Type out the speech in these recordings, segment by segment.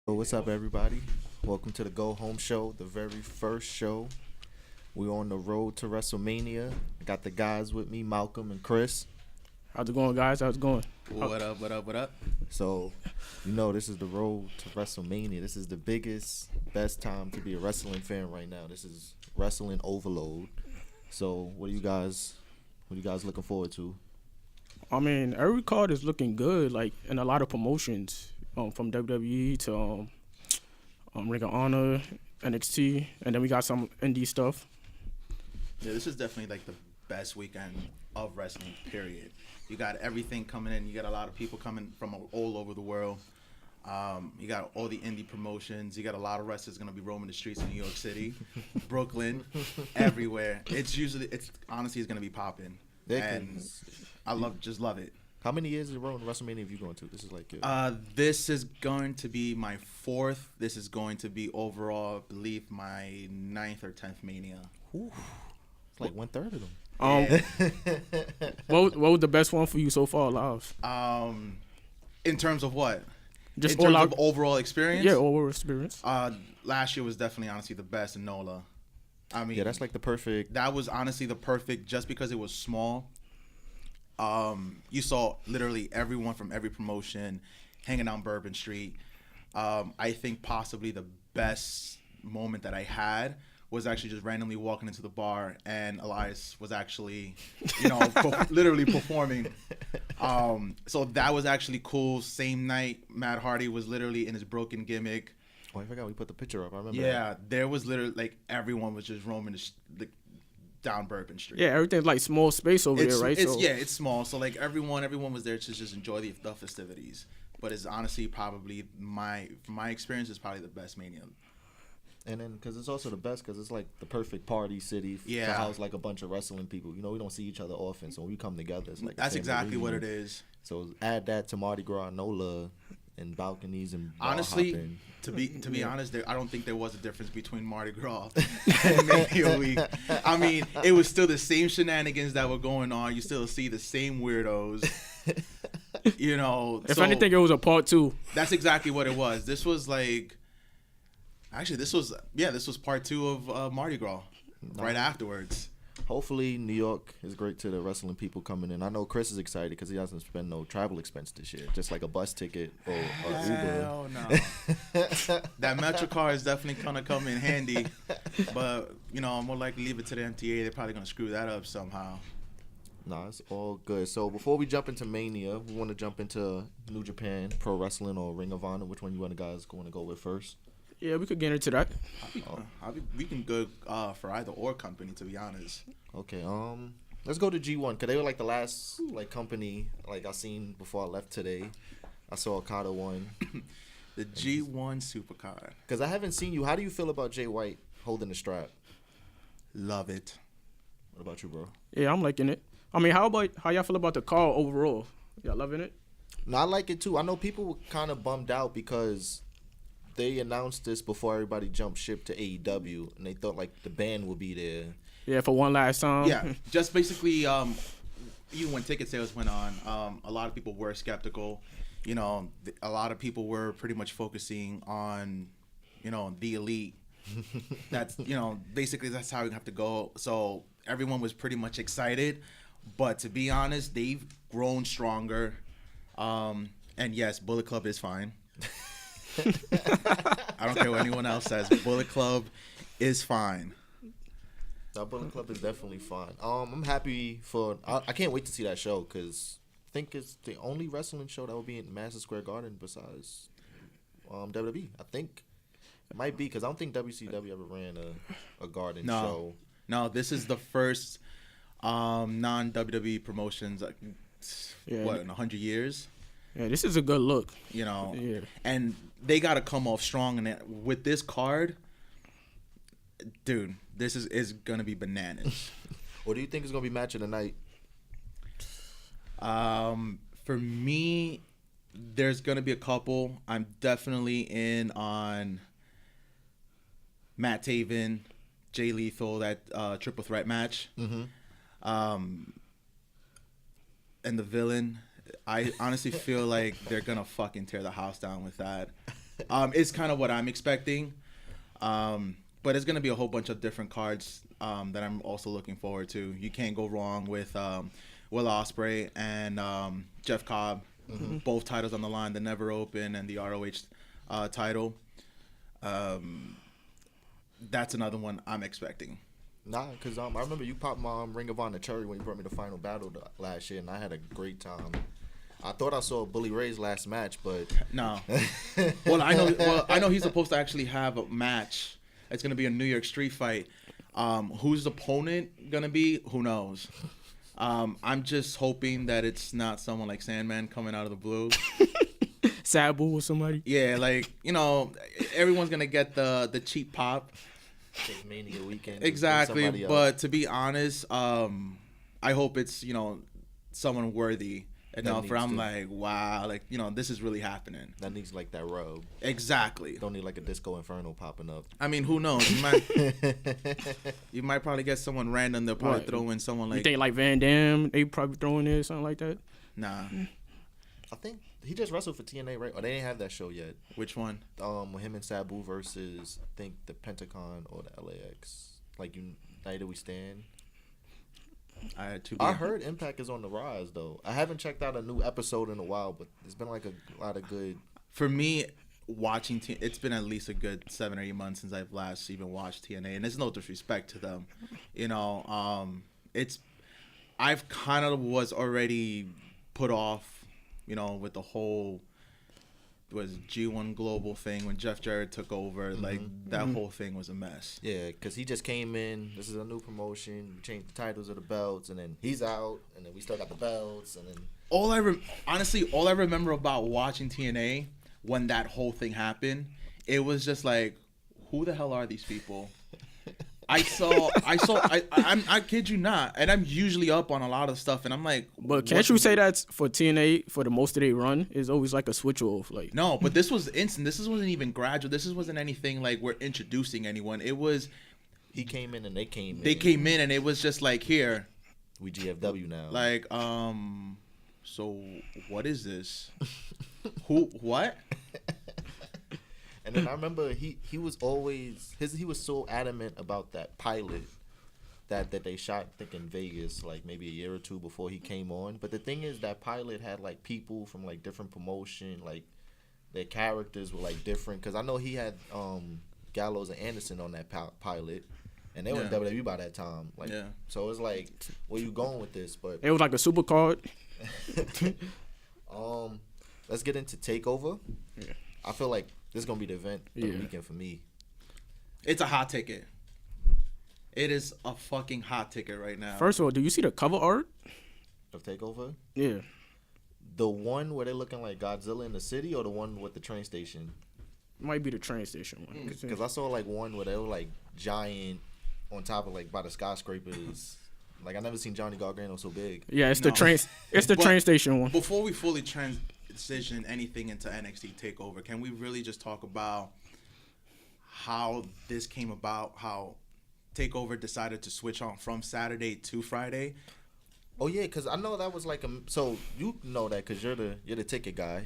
What's up, everybody? Welcome to the Go Home Show, the very first show. We're on the road to WrestleMania. I got the guys with me, Malcolm and Chris. How's it going, guys? How's it going? What up, what up, what up? So, this is the road to WrestleMania. This is the biggest, best time to be a wrestling fan right now. This is wrestling overload. So, what are you guys looking forward to? I mean, every card is looking good, like in a lot of promotions, from WWE to Ring of Honor, NXT, and then we got some indie stuff. Yeah, this is definitely like the best weekend of wrestling, period. You got everything coming in. You got a lot of people coming from all over the world. You got all the indie promotions. You got a lot of wrestlers going to be roaming the streets of New York City, Brooklyn, everywhere. It's honestly going to be popping. And I love it. How many years in a row in WrestleMania have you going to? This is like this is going to be my fourth. This is going to be overall, I believe, my 9th or 10th Mania. Ooh, it's like 1/3 of them. What was the best one for you so far, live? In terms of what? Just in terms of overall experience? Yeah, overall experience. Last year was definitely honestly the best in NOLA. I mean, yeah, that's like the perfect. That was honestly the perfect, just because it was small. You saw literally everyone from every promotion hanging out Bourbon Street. I think possibly the best moment that I had was actually just randomly walking into the bar and Elias was actually, literally performing. So that was actually cool. Same night, Matt Hardy was literally in his broken gimmick. Oh, I forgot we put the picture up. I remember. Yeah, there was literally like everyone was just roaming down Bourbon Street. Yeah, everything's like small space over there, right? It's small. So like everyone was there to just enjoy the festivities. But it's honestly probably from my experience, it's probably the best Mania. And then, because it's also the best, because it's like the perfect party city to house like a bunch of wrestling people. We don't see each other often, so when we come together, it's like that's exactly what it is. So add that to Mardi Gras, NOLA, and balconies and bar honestly, hopping. to be honest, I don't think there was a difference between Mardi Gras and Mania Week. I mean, it was still the same shenanigans that were going on. You still see the same weirdos. If anything, it was a part 2. That's exactly what it was. This was like. Actually, this was part 2 of Mardi Gras, right afterwards. Hopefully, New York is great to the wrestling people coming in. I know Chris is excited because he doesn't spend no travel expense this year, just like a bus ticket or Uber. Hell no. That MetroCard is definitely gonna come in handy, but I'm more likely leave it to the MTA. They're probably gonna screw that up somehow. Nah, it's all good. So before we jump into Mania, we want to jump into New Japan Pro Wrestling or Ring of Honor. Which one you guys want to go with first? Yeah, we could get into that. We can go for either or company, to be honest. Okay, let's go to G1 because they were like the last like company like I seen before I left today. I saw Okada won. The G1 Supercard. Because I haven't seen you. How do you feel about Jay White holding the strap? Love it. What about you, bro? Yeah, I'm liking it. I mean, how y'all feel about the call overall? Y'all loving it? No, I like it too. I know people were kind of bummed out because they announced this before everybody jumped ship to AEW, and they thought like the band would be there. Yeah, for one last time. Yeah, just basically, even when ticket sales went on, a lot of people were skeptical. A lot of people were pretty much focusing on, the elite. That's basically that's how you have to go. So everyone was pretty much excited, but to be honest, they've grown stronger. And yes, Bullet Club is fine. I don't care what anyone else says. Bullet Club is fine. No, Bullet Club is definitely fine. I'm happy for. I can't wait to see that show because I think it's the only wrestling show that will be in Madison Square Garden besides WWE. I think it might be because I don't think WCW ever ran a Garden show. No, this is the first non-WWE promotions. In 100 years. Yeah, this is a good look. And they got to come off strong. And with this card, dude, this is going to be bananas. What do you think is going to be match of the night? For me, there's going to be a couple. I'm definitely in on Matt Taven, Jay Lethal, that triple threat match. Mm-hmm. And the villain. I honestly feel like they're gonna fucking tear the house down with that. It's kind of what I'm expecting. But it's gonna be a whole bunch of different cards that I'm also looking forward to. You can't go wrong with Will Ospreay and Jeff Cobb, both titles on the line, the Never Open and the ROH title. That's another one I'm expecting. Nah, because I remember you popped my Ring of Honor cherry when you brought me to Final Battle last year, and I had a great time. I thought I saw Bully Ray's last match, but no. Well, I know he's supposed to actually have a match. It's gonna be a New York street fight. Who's the opponent gonna be? Who knows? I'm just hoping that it's not someone like Sandman coming out of the blue. Sabu or somebody. Yeah, like, everyone's gonna get the cheap pop. Mania weekend. Exactly, but to be honest, I hope it's someone worthy enough where I'm like, wow, like this is really happening. That needs like that rub. Exactly. Don't need like a Disco Inferno popping up. I mean, who knows? You might probably get someone random. They'll probably throw in someone like. You think like Van Damme? They probably throwing in something like that. Nah. I think he just wrestled for TNA, right? Or they didn't have that show yet. Which one? Him and Sabu versus I think the Pentagon or the LAX. Like United We Stand. I heard Impact is on the rise though. I haven't checked out a new episode in a while, but there's been like a lot of good. For me, watching it's been at least a good 7 or 8 months since I've last even watched TNA, and it's no disrespect to them, I've kind of was already put off, with the whole G1 Global thing when Jeff Jarrett took over. Like that whole thing was a mess. Yeah, because he just came in. This is a new promotion. We changed the titles of the belts, and then he's out, and then we still got the belts, and then all I remember about watching TNA when that whole thing happened, it was just like, who the hell are these people? I kid you not, and I'm usually up on a lot of stuff, and I'm like, but can't you say that's for TNA for the most of their run is always like a switch off, like no, but this was instant. This wasn't even gradual. This wasn't anything like we're introducing anyone. It was he came in and they came in. They came in and it was just like, here, we GFW now. Like, so what is this? Who? What? And then I remember he was always he was so adamant about that pilot that they shot, I think, in Vegas like maybe a year or two before he came on. But the thing is, that pilot had like people from like different promotion, like their characters were like different. Because I know he had Gallows and Anderson on that pilot, and they were in WWE by that time. Like, so it's like, where you going with this? But it was like a super card. Let's get into Takeover. Yeah. I feel like this is gonna be the event of the weekend for me. It's a hot ticket. It is a fucking hot ticket right now. First of all, do you see the cover art of Takeover? Yeah. The one where they're looking like Godzilla in the city, or the one with the train station? Might be the train station one. Because I saw like one where they were like giant on top of like by the skyscrapers. Like I never seen Johnny Gargano so big. Yeah, it's the train. It's the train station one. Before we fully transition anything into NXT Takeover, can we really just talk about how this came about? How Takeover decided to switch on from Saturday to Friday? Oh yeah, because I know that was like so you know that because you're the ticket guy.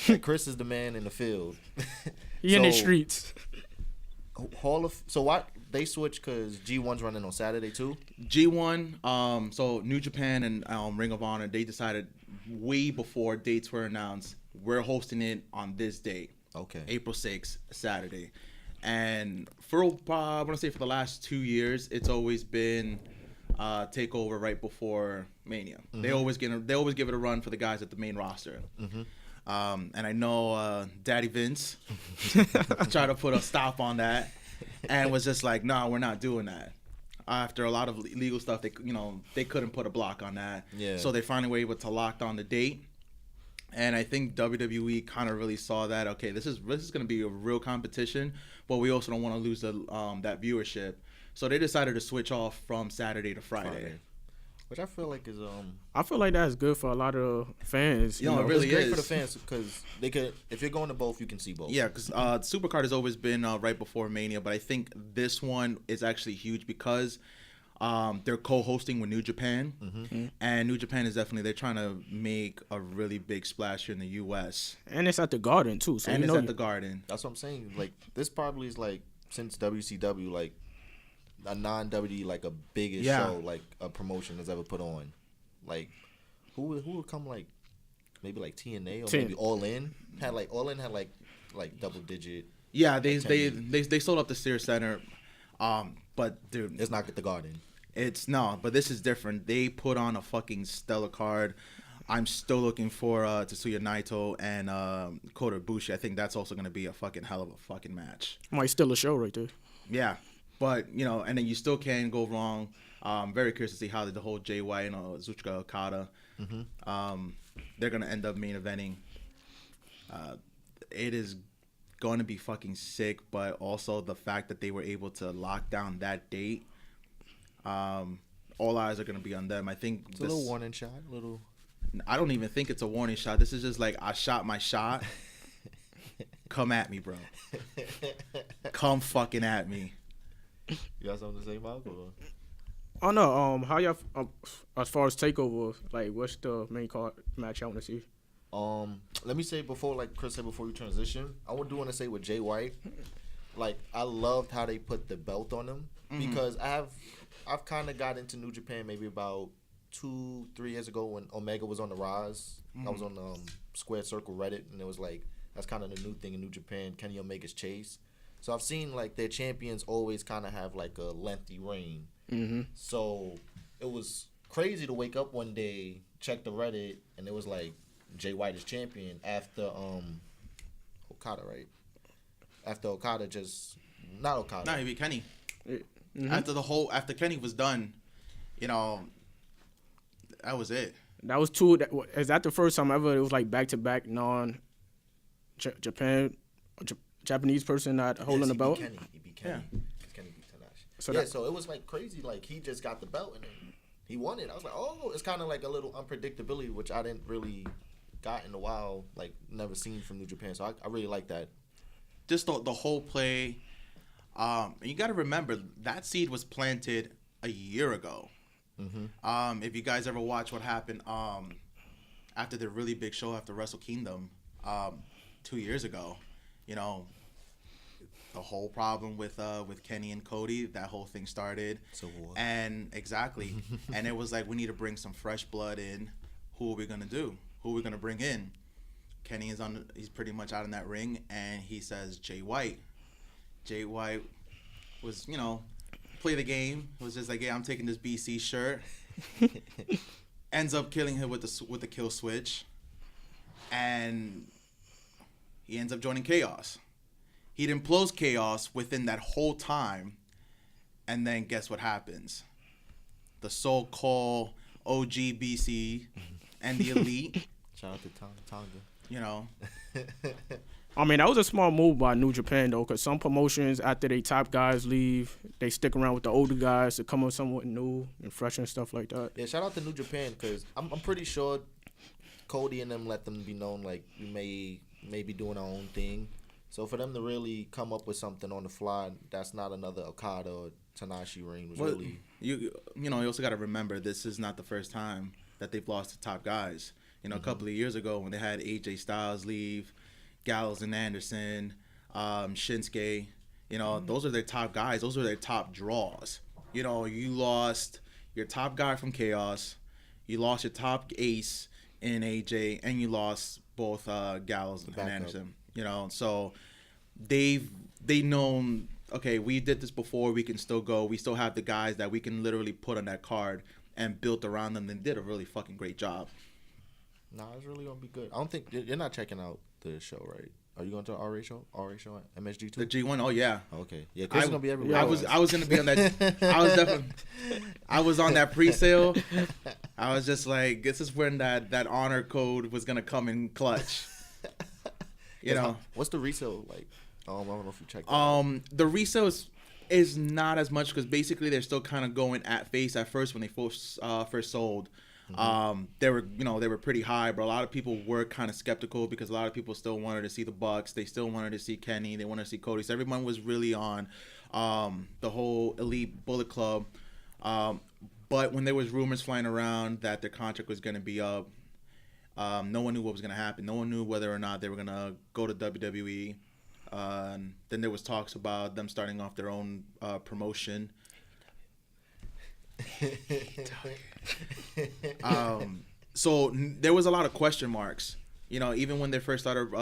Like Chris is the man in the field. He in the streets. So why they switched? Because G1's running on Saturday too. G1, so New Japan and Ring of Honor, they decided way before dates were announced, we're hosting it on this date. Okay. April 6th, Saturday. And for I want to say for the last 2 years, it's always been Takeover right before Mania. Mm-hmm. They always give it a run for the guys at the main roster. Mm-hmm. And I know Daddy Vince tried to put a stop on that and was just like, nah, we're not doing that. After a lot of legal stuff, they couldn't put a block on that. Yeah. So they finally were able to lock down the date. And I think WWE kind of really saw that, okay, this is going to be a real competition, but we also don't want to lose that viewership. So they decided to switch off from Saturday to Friday. Which I feel like is I feel like that's good for a lot of fans. It really it's great is for the fans because they could, if you're going to both, you can see both. Yeah, because Supercard has always been right before Mania, but I think this one is actually huge because They're co-hosting with New Japan, Mm-hmm. and New Japan is definitely, they're trying to make a really big splash here in the U.S. And it's at the Garden too, so and you it's know at the Garden. That's what I'm saying. Like, this probably is like since WCW, like a non-WWE, like a biggest Yeah. show, like a promotion has ever put on. Like, who would come, like maybe like TNA or maybe All In had like double digit. Yeah, they sold up the Sears Center, but dude, It's not at the Garden. but this is different. They put on a fucking stellar card. I'm still looking for Tetsuya Naito and Kota Ibushi. I think that's also going to be a fucking hell of a fucking match. might steal a show right there. Yeah, but and then you still can't go wrong. Very curious to see how the whole Jay White and Kazuchika Okada, they're going to end up main eventing. It is going to be fucking sick, but also the fact that they were able to lock down that date. All eyes are going to be on them. I think It's a little warning shot, a little. I don't even think it's a warning shot. This is just like, I shot my shot. Come at me, bro. Come fucking at me. You got something to say, Mark? Oh no, how y'all as far as Takeover, like what's the main card match I want to see? Let me say before, like Chris said before you transition, I do want to say with Jay White, like I loved how they put the belt on him because I've kind of got into New Japan maybe about 2-3 years ago when Omega was on the rise. I was on Square Circle Reddit, and it was like that's kind of the new thing in New Japan, Kenny Omega's chase. So I've seen like their champions always kind of have like a lengthy reign. So it was crazy to wake up one day, check the Reddit, and it was like Jay White is champion after Okada, right? After Okada not Okada. Nah, he beat Kenny. After Kenny was done, that was it. That was is that the first time ever it was like back to back Japanese person not holding the belt? He beat Kenny. Yeah. Kenny beat Tanahashi. So So it was like crazy. Like he just got the belt and then he won it. I was like, oh, it's kind of like a little unpredictability, which I didn't really got in a while. Like never seen from New Japan. So I really like that. Just the whole play. And you got to remember that seed was planted a year ago. If you guys ever watch what happened after the really big show after Wrestle Kingdom 2 years ago, the whole problem with Kenny and Cody, that whole thing started. Civil War. And exactly. And it was like, we need to bring some fresh blood in. Who are we gonna do? Who are we gonna bring in? Kenny he's pretty much out in that ring, and he says Jay White. Jay White was, play the game. It was just like, yeah, I'm taking this BC shirt. Ends up killing him with the kill switch, and he ends up joining Chaos. He implodes Chaos within that whole time, and then guess what happens? The so-called OG BC and the Elite. Shout out to Tonga. I mean, that was a smart move by New Japan, though, because some promotions, after they top guys leave, they stick around with the older guys to come up somewhat new and fresh and stuff like that. Yeah, shout out to New Japan because I'm pretty sure Cody and them let them be known like we may be doing our own thing. So for them to really come up with something on the fly, that's not another Okada or Tanahashi reign. Really. You also got to remember this is not the first time that they've lost to top guys. A couple of years ago when they had AJ Styles leave, Gallows and Anderson, Shinsuke, those are their top guys. Those are their top draws. You lost your top guy from Chaos, you lost your top ace in AJ, and you lost both Gallows and Anderson. So they known, okay, we did this before, we can still go. We still have the guys that we can literally put on that card and built around them. They did a really fucking great job. Nah, it's really gonna be good. I don't think you're not checking out the show, right? Are you going to RA show at MSG too? The G1, oh yeah. Okay, yeah. Chris is gonna be everywhere. I was gonna be on that. I was on that pre-sale. I was just like, this is when that honor code was gonna come in clutch. What's the resale like? I don't know if you checked that out. The resale is not as much because basically they're still kind of going at face at first when they first sold. They were pretty high, but a lot of people were kind of skeptical because a lot of people still wanted to see the Bucks. They still wanted to see Kenny. They wanted to see Cody. So everyone was really on the whole Elite Bullet Club But when there was rumors flying around that their contract was going to be up, no one knew what was going to happen. No one knew whether or not they were going to go to WWE. Then there was talks about them starting off their own promotion. So there was a lot of question marks. You know, even when they first started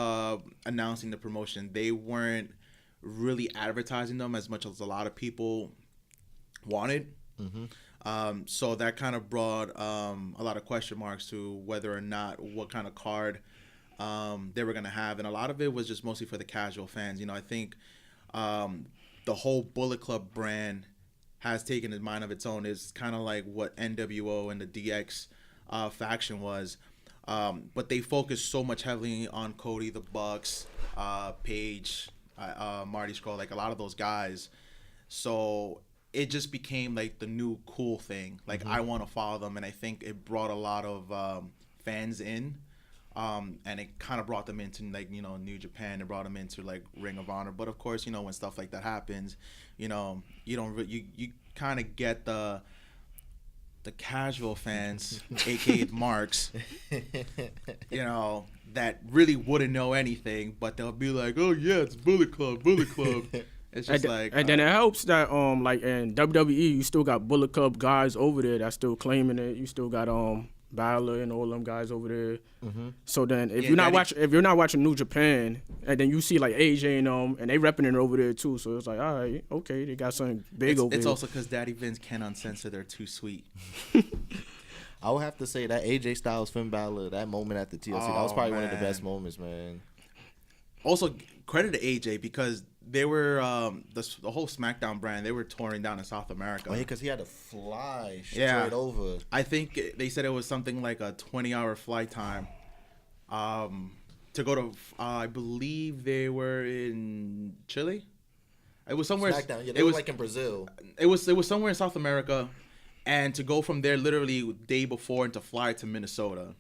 announcing the promotion, they weren't really advertising them as much as a lot of people wanted. Mm-hmm. So that kind of brought a lot of question marks to whether or not what kind of card they were going to have. And a lot of it was just mostly for the casual fans. You know, I think the whole Bullet Club brand has taken a mind of its own. It's kind of like what NWO and the DX faction was. But they focused so much heavily on Cody, the Bucks, Paige, Marty Scurll, like a lot of those guys. So it just became like the new cool thing. Like, I want to follow them. And I think it brought a lot of fans in. And it kind of brought them into, like, you know, New Japan. It brought them into, like, Ring of Honor. But, of course, you know, when stuff like that happens, you know, you kind of get the casual fans, a.k.a. marks, you know, that really wouldn't know anything, but they'll be like, oh, yeah, it's Bullet Club. It's just and then it helps that, like, in WWE, you still got Bullet Club guys over there that's still claiming it. You still got, Balor and all them guys over there. Mm-hmm. So then, if you're not watching New Japan, and then you see like AJ and they repping it over there too. So it's like, all right, okay, they got something big over there. It's also because Daddy Vince can't uncensor they're too sweet. I would have to say that AJ Styles, Finn Balor, that moment at the TLC, that was probably one of the best moments, man. Also, credit to AJ because they were the whole SmackDown brand. They were touring down in South America. Oh yeah, because he had to fly straight over. I think they said it was something like a 20-hour flight time. To go to, I believe they were in Chile. It was somewhere. SmackDown, yeah, they were like in Brazil. It was somewhere in South America, and to go from there literally day before and to fly to Minnesota.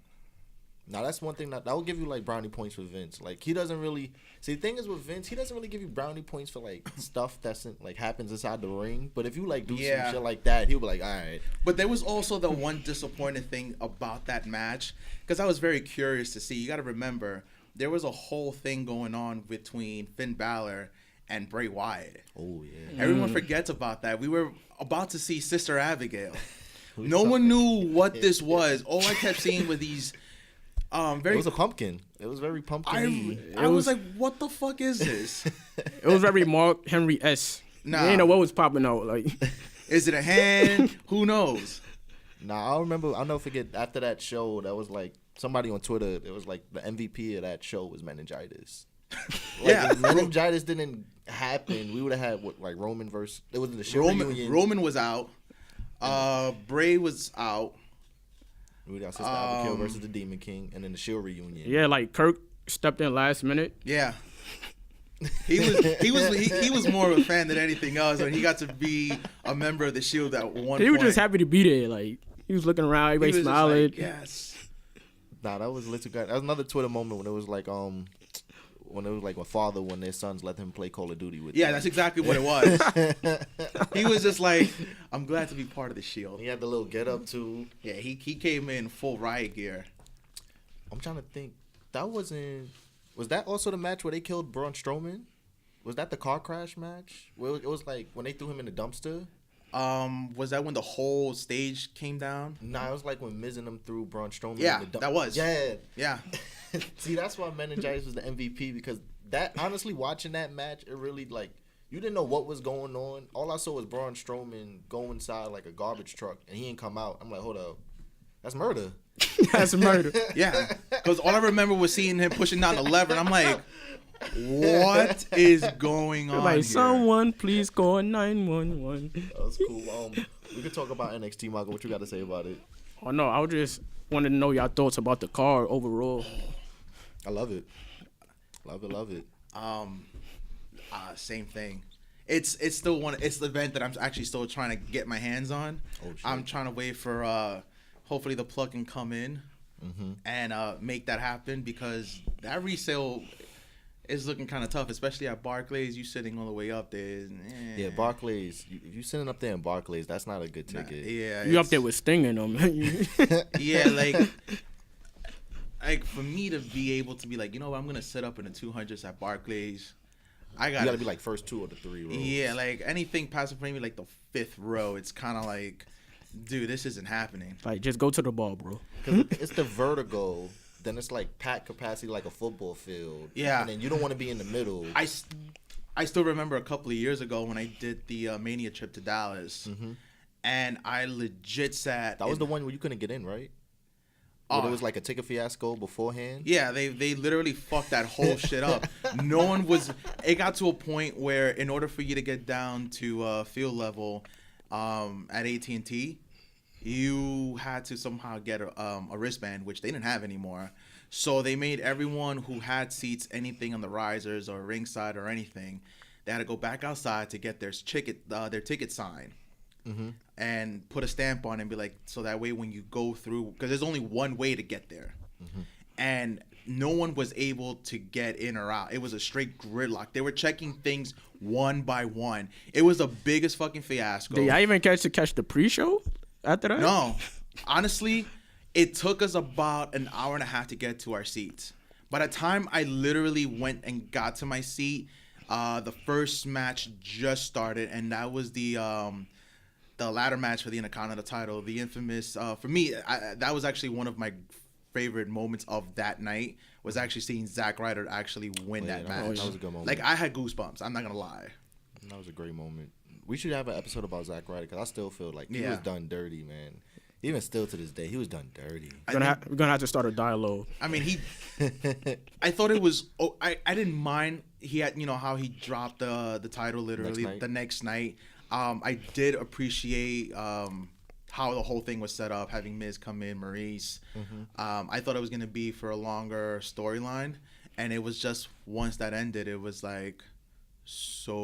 Now that's one thing that will give you like brownie points with Vince. Like he doesn't really see. The thing is with Vince, he doesn't really give you brownie points for like stuff that's like happens inside the ring. But if you like do some shit like that, he'll be like, all right. But there was also the one disappointing thing about that match because I was very curious to see. You got to remember there was a whole thing going on between Finn Balor and Bray Wyatt. Oh yeah. Everyone forgets about that. We were about to see Sister Abigail. No one knew what this was. All I kept seeing were these. It was a pumpkin. It was very pumpkin-y. I was like, what the fuck is this? It was very Mark Henry-esque. Nah. You didn't know what was popping out. Like, is it a hand? Who knows? Nah, I'll never forget after that show, that was like, somebody on Twitter, it was like the MVP of that show was meningitis. Like, if meningitis didn't happen, we would have had, like, Roman versus, it was in the show reunion. Roman was out. Bray was out. We got Sister Abigail versus the Demon King, and then the Shield reunion. Yeah, like Kirk stepped in last minute. Yeah, he was more of a fan than anything else, and he got to be a member of the Shield at one point. He was just happy to be there. Like he was looking around, everybody smiling. Like, yes. Nah, that was little guy. That was another Twitter moment when it was like a father when their sons let him play Call of Duty with. Yeah, them. That's exactly what it was. He was just like, I'm glad to be part of the Shield. He had the little get up too. Yeah, he came in full riot gear. I'm trying to think. Was that also the match where they killed Braun Strowman? Was that the car crash match? Where it was like when they threw him in the dumpster? Was that when the whole stage came down? Nah, it was like when Miz and them threw Braun Strowman in the dumpster. That was. Yeah. See, that's why meningitis was the MVP because that honestly watching that match, it really like you didn't know what was going on. All I saw was Braun Strowman go inside like a garbage truck and he didn't come out. I'm like, hold up, that's murder. That's murder. Yeah, because all I remember was seeing him pushing down the lever. And I'm like, what is going on? Like, here? Someone please call 911. That was cool. We could talk about NXT, Michael. What you got to say about it? Oh no, I just wanted to know your thoughts about the card overall. I love it. Love it. Same thing. It's still it's the event that I'm actually still trying to get my hands on. Oh, shit. I'm trying to wait for hopefully the plug can come in and make that happen because that resale it's looking kind of tough, especially at Barclays. You sitting all the way up there. Yeah, Barclays. If you sitting up there in Barclays, that's not a good ticket. Yeah, you up there with Sting in them. Yeah, like for me to be able to be like, you know what, I'm gonna sit up in the 200s at Barclays. You gotta be like first 2 or the 3 rows. Yeah, like anything past maybe like the 5th row, it's kind of like, dude, this isn't happening. Like, just go to the ball, bro. Because it's the vertigo. Then it's like packed capacity like a football field. Yeah. And then you don't want to be in the middle. I still remember a couple of years ago when I did the Mania trip to Dallas. Mm-hmm. And I legit sat. That was the one where you couldn't get in, right? Where there was like a ticket fiasco beforehand. Yeah, they literally fucked that whole shit up. No one was. It got to a point where in order for you to get down to field level at AT&T, you had to somehow get a wristband, which they didn't have anymore. So they made everyone who had seats, anything on the risers or ringside or anything, they had to go back outside to get their ticket signed. Mm-hmm. And put a stamp on it and be like, so that way when you go through, because there's only one way to get there. Mm-hmm. And no one was able to get in or out. It was a straight gridlock. They were checking things one by one. It was the biggest fucking fiasco. Did y'all even catch the pre-show after that? No. Honestly, it took us about an hour and a half to get to our seats. By the time I literally went and got to my seat, the first match just started, and that was the ladder match for the Intercontinental title, the infamous. For me, that was actually one of my favorite moments of that night. Was actually seeing Zack Ryder actually win that match. That was a good moment. Like, I had goosebumps. I'm not gonna lie. That was a great moment. We should have an episode about Zack Ryder because I still feel like he was done dirty, man. Even still to this day, he was done dirty. We're gonna have to start a dialogue. I mean, I thought it was. I didn't mind. He had, how he dropped the title literally the next night. I did appreciate how the whole thing was set up, having Miz come in, Maurice. Mm-hmm. I thought it was going to be for a longer storyline, and it was just once that ended, it was like, so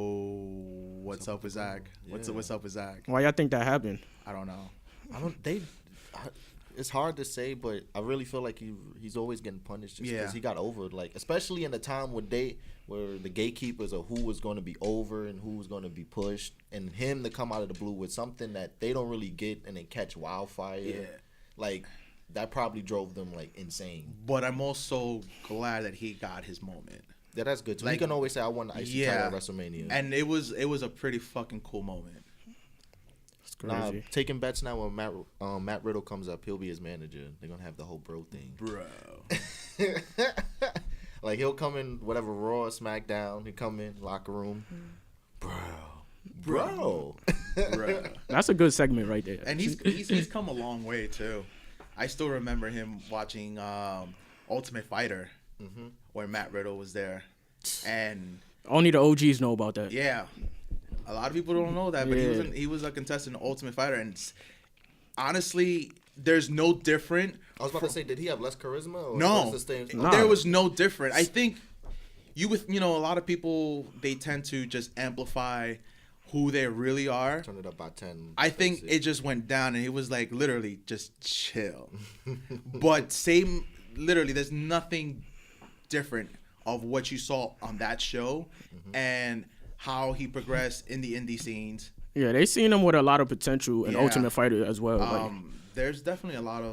what's up with Zack? Yeah. What's up with Zack? Why y'all think that happened? I don't know. It's hard to say, but I really feel like he's always getting punished just because he got over. Like, especially in the time where the gatekeepers of who was going to be over and who was going to be pushed, and him to come out of the blue with something that they don't really get and then catch wildfire, like that probably drove them like insane. But I'm also glad that he got his moment. Yeah, that's good too. Like, he can always say, "I won the IC title at WrestleMania," and it was a pretty fucking cool moment. Nah, taking bets now when Matt Riddle comes up, he'll be his manager. They're gonna have the whole bro thing, bro. Like, he'll come in whatever Raw or SmackDown. He'll come in locker room, bro. That's a good segment right there. And he's come a long way too. I still remember him watching Ultimate Fighter, where Matt Riddle was there, and only the OGs know about that. Yeah. A lot of people don't know that, but he was a contestant in Ultimate Fighter, and honestly, there's no different. I was about to say, did he have less charisma? Or no, there was no different. I think a lot of people, they tend to just amplify who they really are. Turn it up by 10. I think it just went down, and it was like literally just chill. But literally, there's nothing different of what you saw on that show, and how he progressed in the indie scenes. Yeah, they seen him with a lot of potential in Ultimate Fighter as well. There's definitely a lot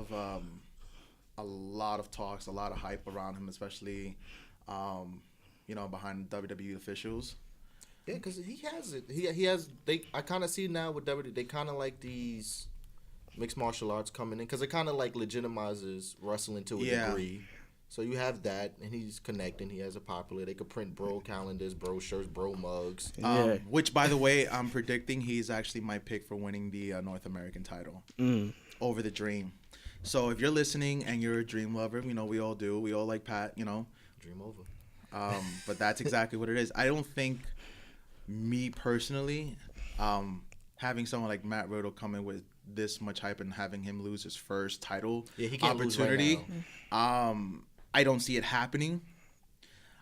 of talks, a lot of hype around him, especially, behind WWE officials. Yeah, because he has it. He has. I kind of see now with WWE, they kind of like these mixed martial arts coming in because it kind of like legitimizes wrestling to a degree. So you have that, and he's connecting. He has a popular. They could print bro calendars, bro shirts, bro mugs. Which, by the way, I'm predicting he's actually my pick for winning the North American title over the Dream. So if you're listening and you're a Dream lover, we all do. We all like Pat, Dream over. But that's exactly what it is. I don't think, me personally, having someone like Matt Riddle come in with this much hype and having him lose his first title he can't opportunity, lose right now. I don't see it happening.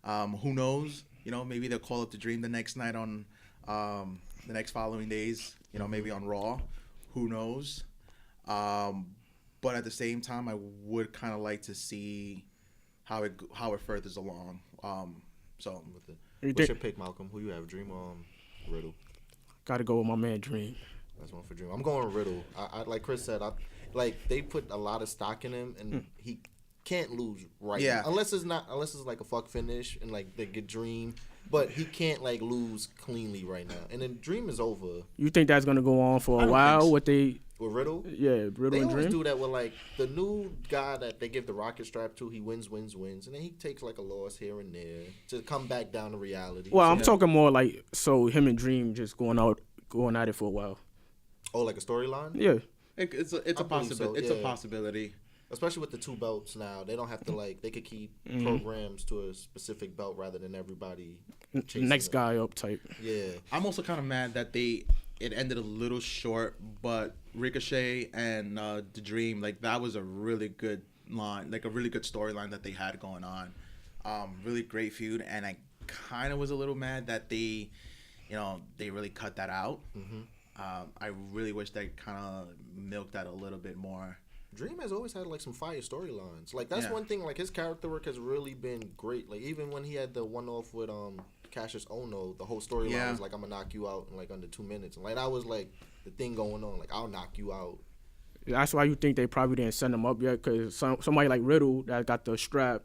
Who knows? Maybe they'll call up the Dream the next night on the next following days. Maybe on Raw. Who knows? But at the same time, I would kind of like to see how it furthers along. So what's your pick, Malcolm? Who you have, Dream or Riddle? Got to go with my man Dream. That's one for Dream. I'm going Riddle. I like Chris said, they put a lot of stock in him, and he can't lose now. Unless it's like a fuck finish and like they get Dream, but he can't like lose cleanly right now. And then Dream is over. You think that's gonna go on for a while? With Riddle? Yeah, Riddle they and always Dream. do that with like the new guy that they give the rocket strap to. He wins, and then he takes like a loss here and there to come back down to reality. Well, I'm talking more like him and Dream just going at it for a while. Oh, like a storyline? Yeah. It's a possibility. So, it's a possibility. Especially with the 2 belts now, they don't have to they could keep programs to a specific belt rather than everybody next guy up type. Yeah. I'm also kind of mad that it ended a little short, but Ricochet and The Dream, like that was a really good line, like a really good storyline that they had going on. Really great feud, and I kind of was a little mad that they really cut that out. I really wish they kind of milked that a little bit more. Dream has always had like some fire storylines. Like that's one thing. Like his character work has really been great. Like even when he had the one off with Cassius Ohno, the whole storyline was like, I'm gonna knock you out in like under 2 minutes. And like that was like the thing going on. Like I'll knock you out. That's why you think they probably didn't send him up yet, because somebody like Riddle that got the strap,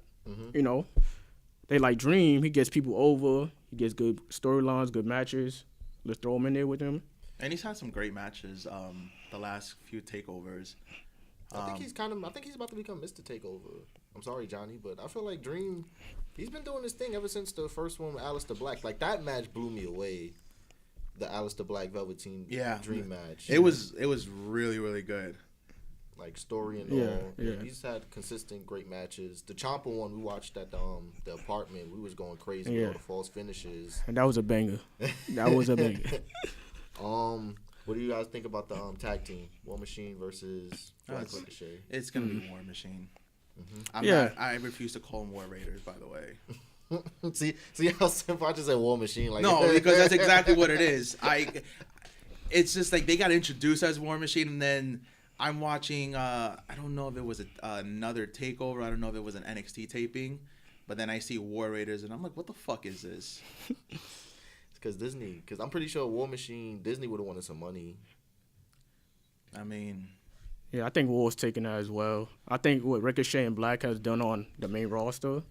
they like Dream. He gets people over. He gets good storylines, good matches. Let's throw him in there with him. And he's had some great matches. The last few takeovers. I think he's about to become Mr. Takeover. I'm sorry, Johnny, but I feel like Dream, he's been doing this thing ever since the first one with Aleister Black. Like that match blew me away. The Aleister Black Velveteen Dream match. It was really, really good. Like story and all. Yeah. He's had consistent great matches. The Ciampa one we watched at the apartment, we was going crazy with all the false finishes. And that was a banger. What do you guys think about the tag team? War Machine versus Black Ricochet. It's gonna be War Machine. I refuse to call them War Raiders, by the way. see how simple I just said War Machine. Like no, because that's exactly what it is. It's just like they got introduced as War Machine, and then I'm watching. I don't know if it was another takeover. I don't know if it was an NXT taping, but then I see War Raiders, and I'm like, what the fuck is this? Because I'm pretty sure War Machine, Disney would have wanted some money. I mean, yeah, I think War's taking that as well. I think what Ricochet and Black has done on the main roster,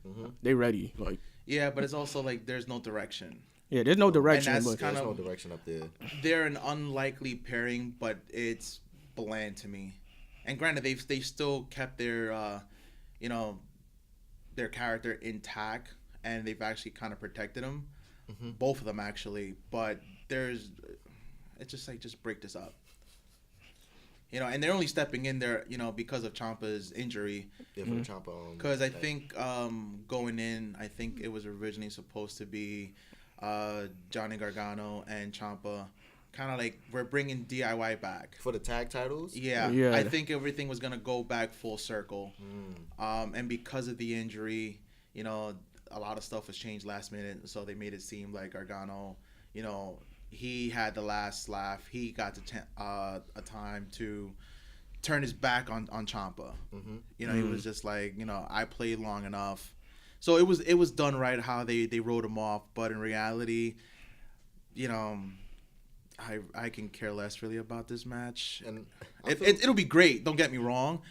they ready. Like, yeah, but it's also like there's no direction. Yeah, there's no direction. And there's no direction up there. They're an unlikely pairing, but it's bland to me. And granted, they still kept their, their character intact, and they've actually kind of protected them. Both of them actually, but it's just like, just break this up, and they're only stepping in there, because of Ciampa's injury. Yeah, for Ciampa. Because I think going in, I think it was originally supposed to be Johnny Gargano and Ciampa, kind of like we're bringing DIY back for the tag titles. Yeah. I think everything was gonna go back full circle, and because of the injury, a lot of stuff was changed last minute, so they made it seem like Gargano, he had the last laugh. He got a time to turn his back on Ciampa. He was just like, I played long enough. So it was done right how they wrote him off. But in reality, I can care less really about this match. And it'll be great. Don't get me wrong.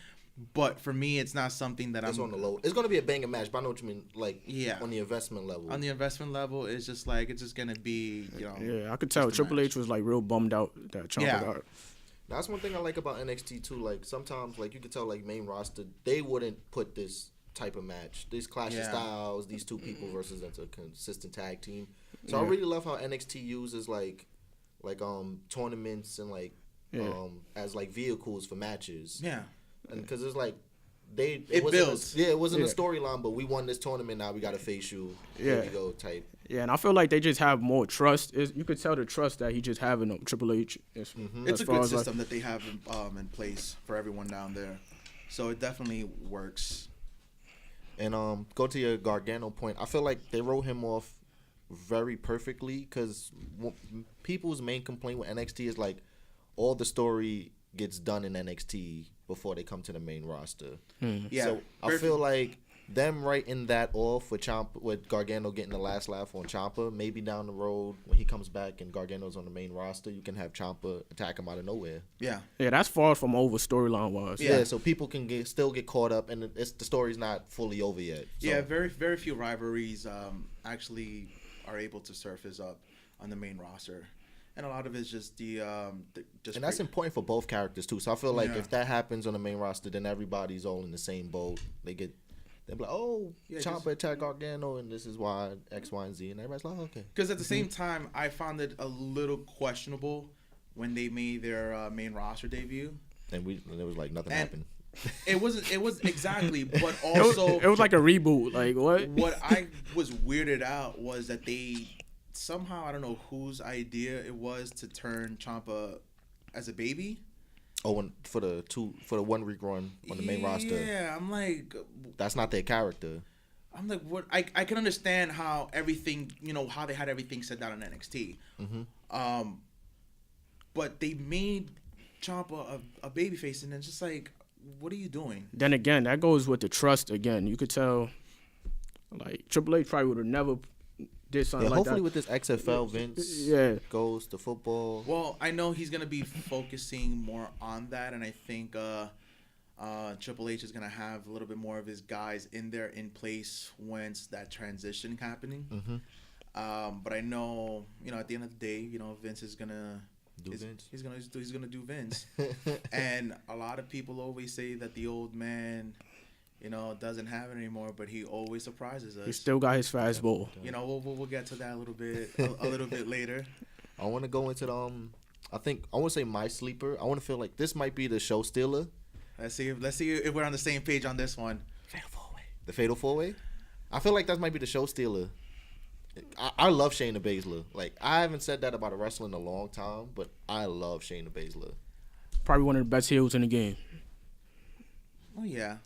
But for me, it's not something that it's on the low. It's going to be a banger match, but I know what you mean. Like, on the investment level. On the investment level, it's just like, it's just going to be, Yeah, I could tell Triple H was like real bummed out that Ciampa got. That's one thing I like about NXT too. Like sometimes, like you could tell, like main roster, they wouldn't put this type of match, these clash of styles, these two people versus that's a consistent tag team. So I really love how NXT uses like tournaments and as like vehicles for matches. Yeah. And because it's like it builds. It wasn't a storyline, but we won this tournament. Now we got to face you. Here we go type. Yeah, and I feel like they just have more trust. You could tell the trust that he just having them. Triple H. It's a good system that they have in place for everyone down there, so it definitely works. And go to your Gargano point. I feel like they wrote him off very perfectly because people's main complaint with NXT is like all the story gets done in NXT before they come to the main roster. Yeah. So I feel like them writing that off with Gargano getting the last laugh on Ciampa, maybe down the road when he comes back and Gargano's on the main roster, you can have Ciampa attack him out of nowhere. Yeah, that's far from over storyline wise. Yeah, so people can still get caught up, and the story's not fully over yet. So. Yeah, very very few rivalries actually are able to surface up on the main roster. And a lot of it's just and that's important for both characters too. So I feel like if that happens on the main roster, then everybody's all in the same boat. They're like, oh, Ciampa attacked Gargano, and this is why X, Y, and Z, and everybody's like, okay. Because at the same time, I found it a little questionable when they made their main roster debut, and it was like nothing happened. It was exactly, but also it was like a reboot. Like what? What I was weirded out was that they somehow, I don't know whose idea it was to turn Ciampa as a baby. Oh, and for the one week run on the main roster. Yeah, I'm like, that's not their character. I'm like, what? I can understand how everything, how they had everything set down in NXT. Mm-hmm. But they made Ciampa a babyface, and it's just like, what are you doing? Then again, that goes with the trust again. You could tell, like, Triple H probably would have never did something like hopefully that. with this XFL, Vince goes to football. Well, I know he's going to be focusing more on that, and I think Triple H is going to have a little bit more of his guys in place once that transition happening. Mm-hmm. But I know, at the end of the day, Vince is going to He's gonna do Vince, and a lot of people always say that the old man, doesn't have it anymore, but he always surprises us. He still got his fastball. We'll get to that a little bit later. I want to go into I want to say my sleeper. I want to feel like this might be the show stealer. Let's see if we're on the same page on this one. The Fatal 4-Way. I feel like that might be the show stealer. I love Shayna Baszler. Like, I haven't said that about a wrestler in a long time, but I love Shayna Baszler. Probably one of the best heels in the game. Oh yeah.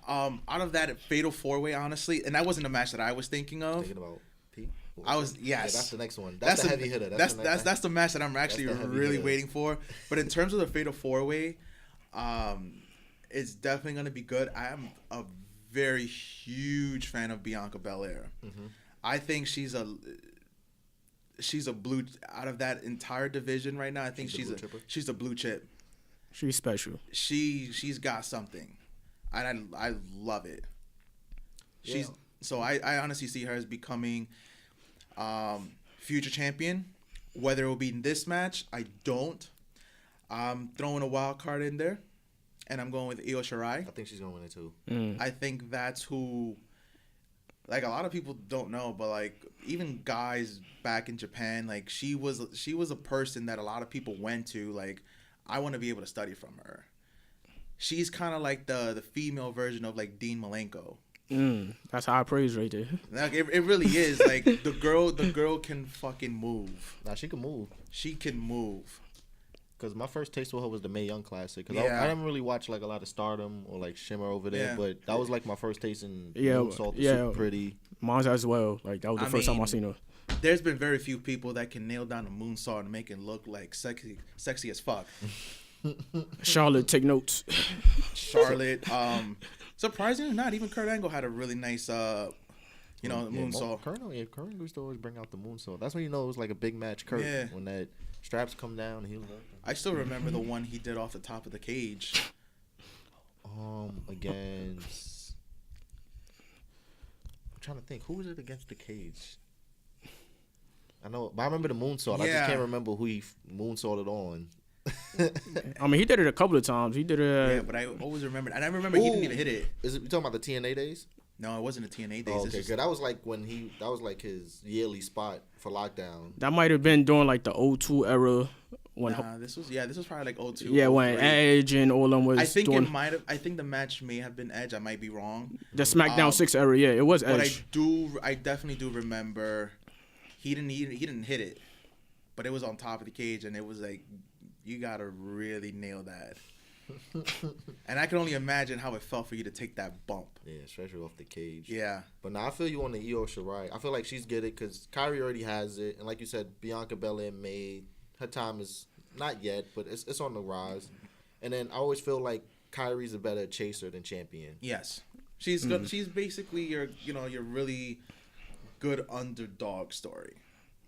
Out of that Fatal 4-Way, honestly, and that wasn't a match that I was thinking of. Thinking about Pete? Yes. Yeah, that's the next one. That's the heavy hitter. That's the match that I'm actually really waiting for. But in terms of the Fatal 4-Way, it's definitely gonna be good. I am a very huge fan of Bianca Belair. Mm-hmm. I think she's a blue out of that entire division right now. I think she's a blue chip. She's special. She's got something, and I love it. So I honestly see her as becoming future champion. Whether it will be in this match, I don't. I'm throwing a wild card in there, and I'm going with Io Shirai. I think she's gonna win it too. I think that's who. Like, a lot of people don't know, but like even guys back in Japan, like she was a person that a lot of people went to. Like, I want to be able to study from her. She's kind of like the female version of like Dean Malenko. That's high praise right there. Like it really is. Like the girl can fucking move. Nah, she can move. She can move. Because my first taste with her was the Mae Young Classic. Because I didn't really watch like a lot of Stardom or like Shimmer over there, but that was like my first taste in Moonsault. Super pretty. Mine's as well. Like that was the first time I seen her. There's been very few people that can nail down a moonsault and make it look like sexy as fuck. Charlotte, take notes. Charlotte. Surprisingly not, even Kurt Angle had a really nice moonsault. Kurt used to always bring out the moonsault. That's when you know it was like a big match. Kurt, when that straps come down and he was. I still remember the one he did off the top of the cage. Against. I'm trying to think, who was it against the cage? I know, but I remember the moonsault. I just can't remember who he moonsaulted on. I mean, he did it a couple of times. He did it. Yeah, but I always remember, and I remember he didn't even hit it. You talking about the TNA days? No, it wasn't the TNA days. Oh, okay, good. That was like that was like his yearly spot for Lockdown. That might have been during like the 02 era. This was probably like 02. Yeah, when Edge and all them was. I think it might have. I think the match may have been Edge. I might be wrong. The SmackDown 6 era, yeah, it was Edge. But I definitely do remember. He didn't hit it, but it was on top of the cage, and it was like, you gotta really nail that. And I can only imagine how it felt for you to take that bump. Yeah, especially off the cage. Yeah. But now I feel you on the Io Shirai. I feel like she's get it because Kyrie already has it, and like you said, Bianca Belair made her time is not yet, but it's on the rise. And then I always feel like Kyrie's a better chaser than champion. Yes. She's good. She's basically your really good underdog story.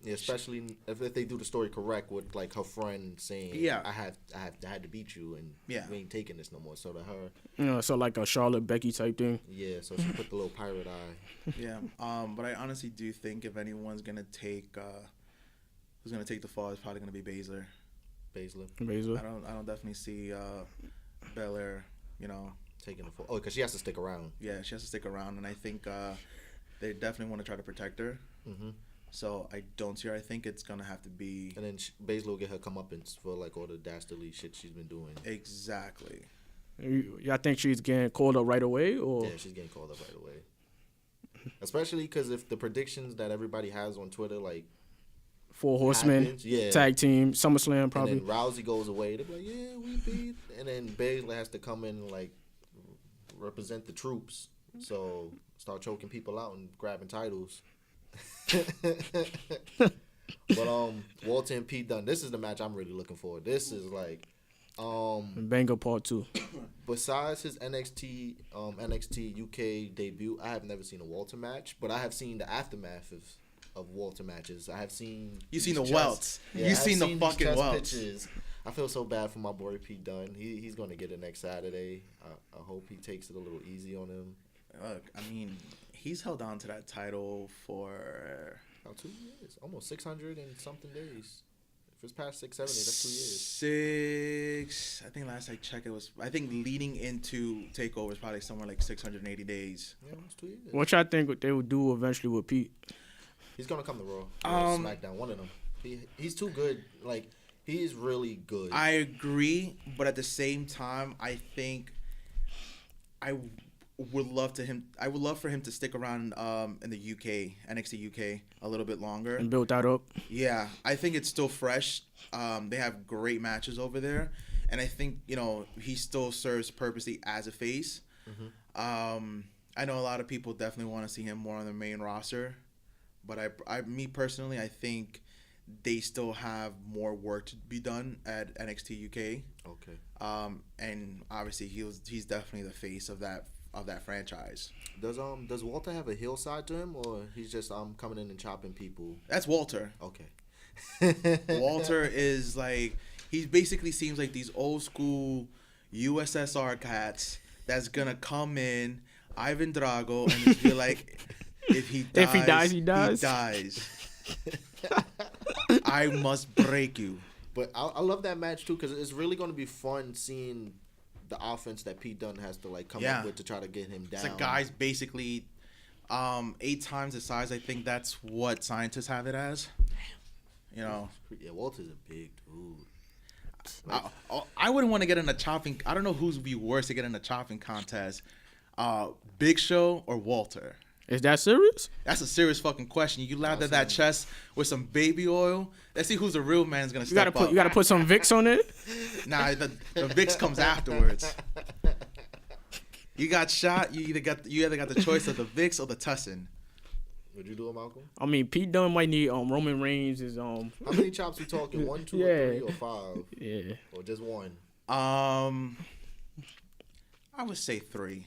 Yeah, especially if they do the story correct with like her friend saying, Yeah, I had to beat you, and we ain't taking this no more. So to her, so like a Charlotte Becky type thing. Yeah, so she put the little pirate eye. Yeah, but I honestly do think if anyone's gonna take who's gonna take the fall, it's probably gonna be Baszler. Baszler. I don't definitely see Belair, taking the fall. Oh, because she has to stick around. Yeah, she has to stick around, and I think they definitely want to try to protect her. Mm-hmm. So I don't see her. I think it's gonna have to be. And then Baszler will get her comeuppance for like all the dastardly shit she's been doing. Exactly. Y'all think she's getting called up right away, or? Yeah, she's getting called up right away. Especially because if the predictions that everybody has on Twitter, like 4 Horsemen, tag team, SummerSlam probably. And then Rousey goes away. They're like, yeah, we beat. And then Baszler has to come in and like represent the troops. So start choking people out and grabbing titles. But Walter and Pete Dunne, this is the match I'm really looking for. This is like Banger Part 2. Besides his NXT UK debut, I have never seen a Walter match, but I have seen the aftermath of Walter matches. I have seen the welts. You've seen the fucking welts. Pitches. I feel so bad for my boy Pete Dunne. He's going to get it next Saturday. I hope he takes it a little easy on him. Look, I mean, he's held on to that title for about 2 years, almost 600 and something days. If it's past 670, that's 2 years. 6. I think last I checked, it was. I think leading into Takeover is probably somewhere like 680 days. Yeah, it's 2 years. What y'all think they would do eventually with Pete? He's gonna come to Raw. Or SmackDown, one of them. He's too good. Like he is really good. I agree, but at the same time, I think I would love for him to stick around in the UK, NXT UK, a little bit longer and build that up. Yeah, I think it's still fresh. They have great matches over there, and I think he still serves purposely as a face. Mm-hmm. I know a lot of people definitely want to see him more on the main roster, but me personally, I think they still have more work to be done at NXT UK. Okay. And obviously he's definitely the face of that franchise. Does Walter have a heel side to him, or he's just coming in and chopping people? That's Walter. Okay. Walter is like, he basically seems like these old school USSR cats that's gonna come in, Ivan Drago, and just be like, if he dies, he dies. I must break you. But I love that match too, because it's really going to be fun seeing the offense that Pete Dunne has to like come up with to try to get him down. It's like guys basically 8 times the size. I think that's what scientists have it as. Yeah, Walter's a big dude. Like, I wouldn't want to get in a chopping. I don't know who's be worse to get in a chopping contest, Big Show or Walter. Is that serious? That's a serious fucking question. You lather that chest with some baby oil. Let's see who's the real man's gonna step up. You gotta put some Vicks on it. Nah, the Vicks comes afterwards. You got shot. You either got the choice of the Vicks or the Tussin. Would you do it, Malcolm? I mean, Pete Dunne might need Roman Reigns is How many chops we talking? 1, 2, or 3, or 5? Yeah. Or just 1? I would say 3.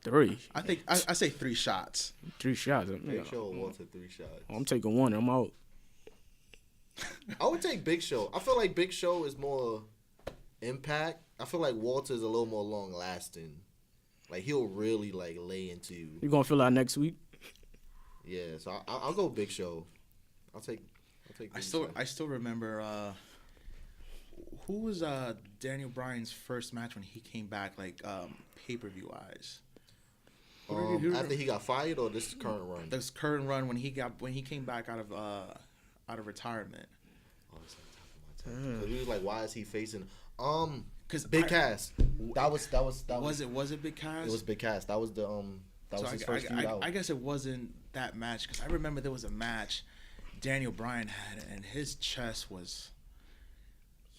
3. I think I say 3 shots. 3 shots. Big Show or Walter 3 shots. I'm taking 1. I'm out. I would take Big Show. I feel like Big Show is more impact. I feel like Walter is a little more long lasting. Like he'll really like lay into you. You gonna fill out next week? Yeah, so I'll go Big Show. I'll take. I still remember who was Daniel Bryan's first match when he came back, like pay-per-view eyes. After he got fired, or this current run? This current run when he came back out of retirement. Oh, it's on top of my time. Cause he was like, why is he facing? Cause Big Cass. That was. Was it Big Cass? It was Big Cass. That was the That was his first feud out. I guess it wasn't that match, because I remember there was a match Daniel Bryan had, and his chest was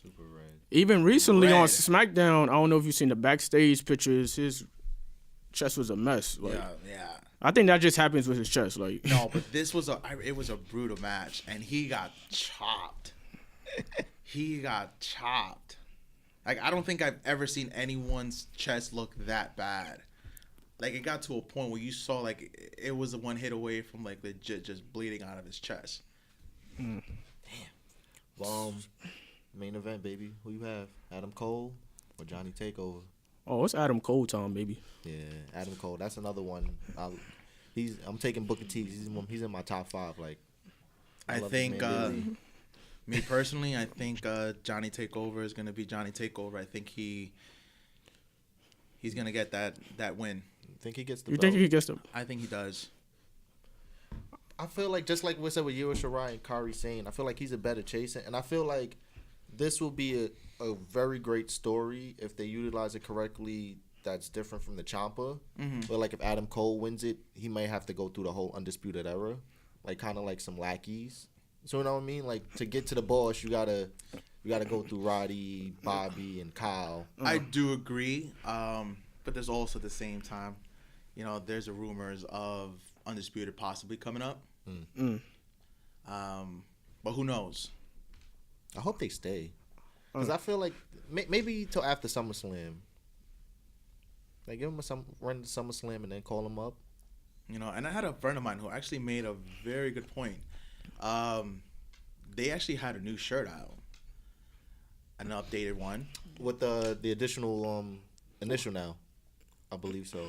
super red. Even recently on SmackDown, I don't know if you've seen the backstage pictures. His chest was a mess. Like, yeah. I think that just happens with his chest. Like no, but this was a brutal match, and he got chopped. Like I don't think I've ever seen anyone's chest look that bad. like it got to a point where you saw like it was a one hit away from like legit just bleeding out of his chest. Damn. Main event, baby. Who you have? Adam Cole or Johnny Takeover? Oh, it's Adam Cole time, baby. Yeah, Adam Cole. That's another one. I'm taking Booker T. He's in my top 5. Like, I think me personally, I think Johnny Takeover is gonna be Johnny Takeover. I think he's gonna get that win. Think he gets the You belt? think he gets the? I think he does. I feel like just like we said with Io Shirai and Kairi Sane, I feel like he's a better chaser, and I feel like this will be a very great story if they utilize it correctly. That's different from the Ciampa. Mm-hmm. But like if Adam Cole wins it, he may have to go through the whole Undisputed Era, like kind of like some lackeys. So you know what I mean? Like to get to the boss, you gotta go through Roddy, Bobby, and Kyle. I do agree, but there's also at the same time, there's a rumors of Undisputed possibly coming up. But who knows? I hope they stay, because I feel like maybe till after SummerSlam. Like give him run to SummerSlam and then call him up. And I had a friend of mine who actually made a very good point. They actually had a new shirt out, an updated one with the additional initial now, I believe so.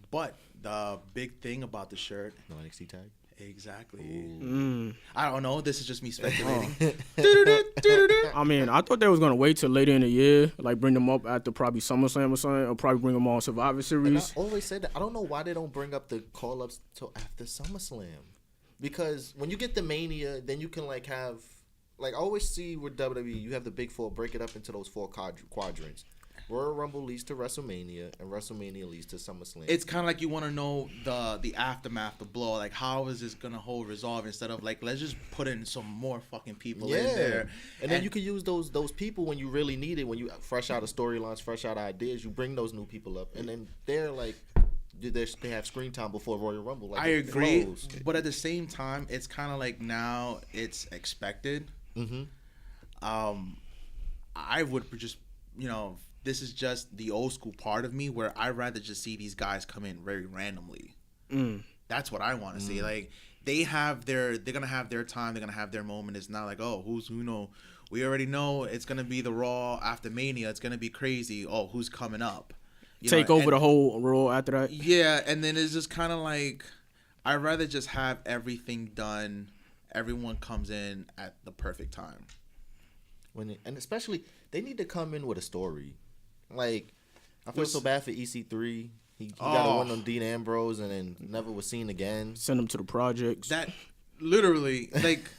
But the big thing about the shirt, no NXT tag. Exactly. I don't know. This is just me speculating. I mean, I thought they was gonna wait till later in the year, like bring them up after probably SummerSlam or something, or probably bring them on Survivor Series. And I always said that. I don't know why they don't bring up the call ups till after SummerSlam, because when you get the Mania, then you can like have I always see with WWE, you have the big 4, break it up into those 4 quadrants. Royal Rumble leads to WrestleMania, and WrestleMania leads to SummerSlam. It's kind of like you want to know the aftermath, the blow. Like, how is this going to hold resolve instead of, like, let's just put in some more fucking people in there. And then you can use those people when you really need it, when you fresh out of storylines, fresh out of ideas. You bring those new people up, and then they're, like, they have screen time before Royal Rumble. Like, I agree, but at the same time, it's kind of like now it's expected. Mm-hmm. I would just, this is just the old school part of me where I'd rather just see these guys come in very randomly. That's what I want to see. Like they're gonna have their time, they're gonna have their moment. It's not like, oh, we already know it's gonna be the Raw after Mania. It's gonna be crazy. Oh, who's coming up? Take over the whole Raw after that. Yeah, and then it's just kind of like I'd rather just have everything done. Everyone comes in at the perfect time. And especially they need to come in with a story. Like, I feel so bad for EC3. He got a win on Dean Ambrose and then never was seen again. Send him to the projects. That literally, like,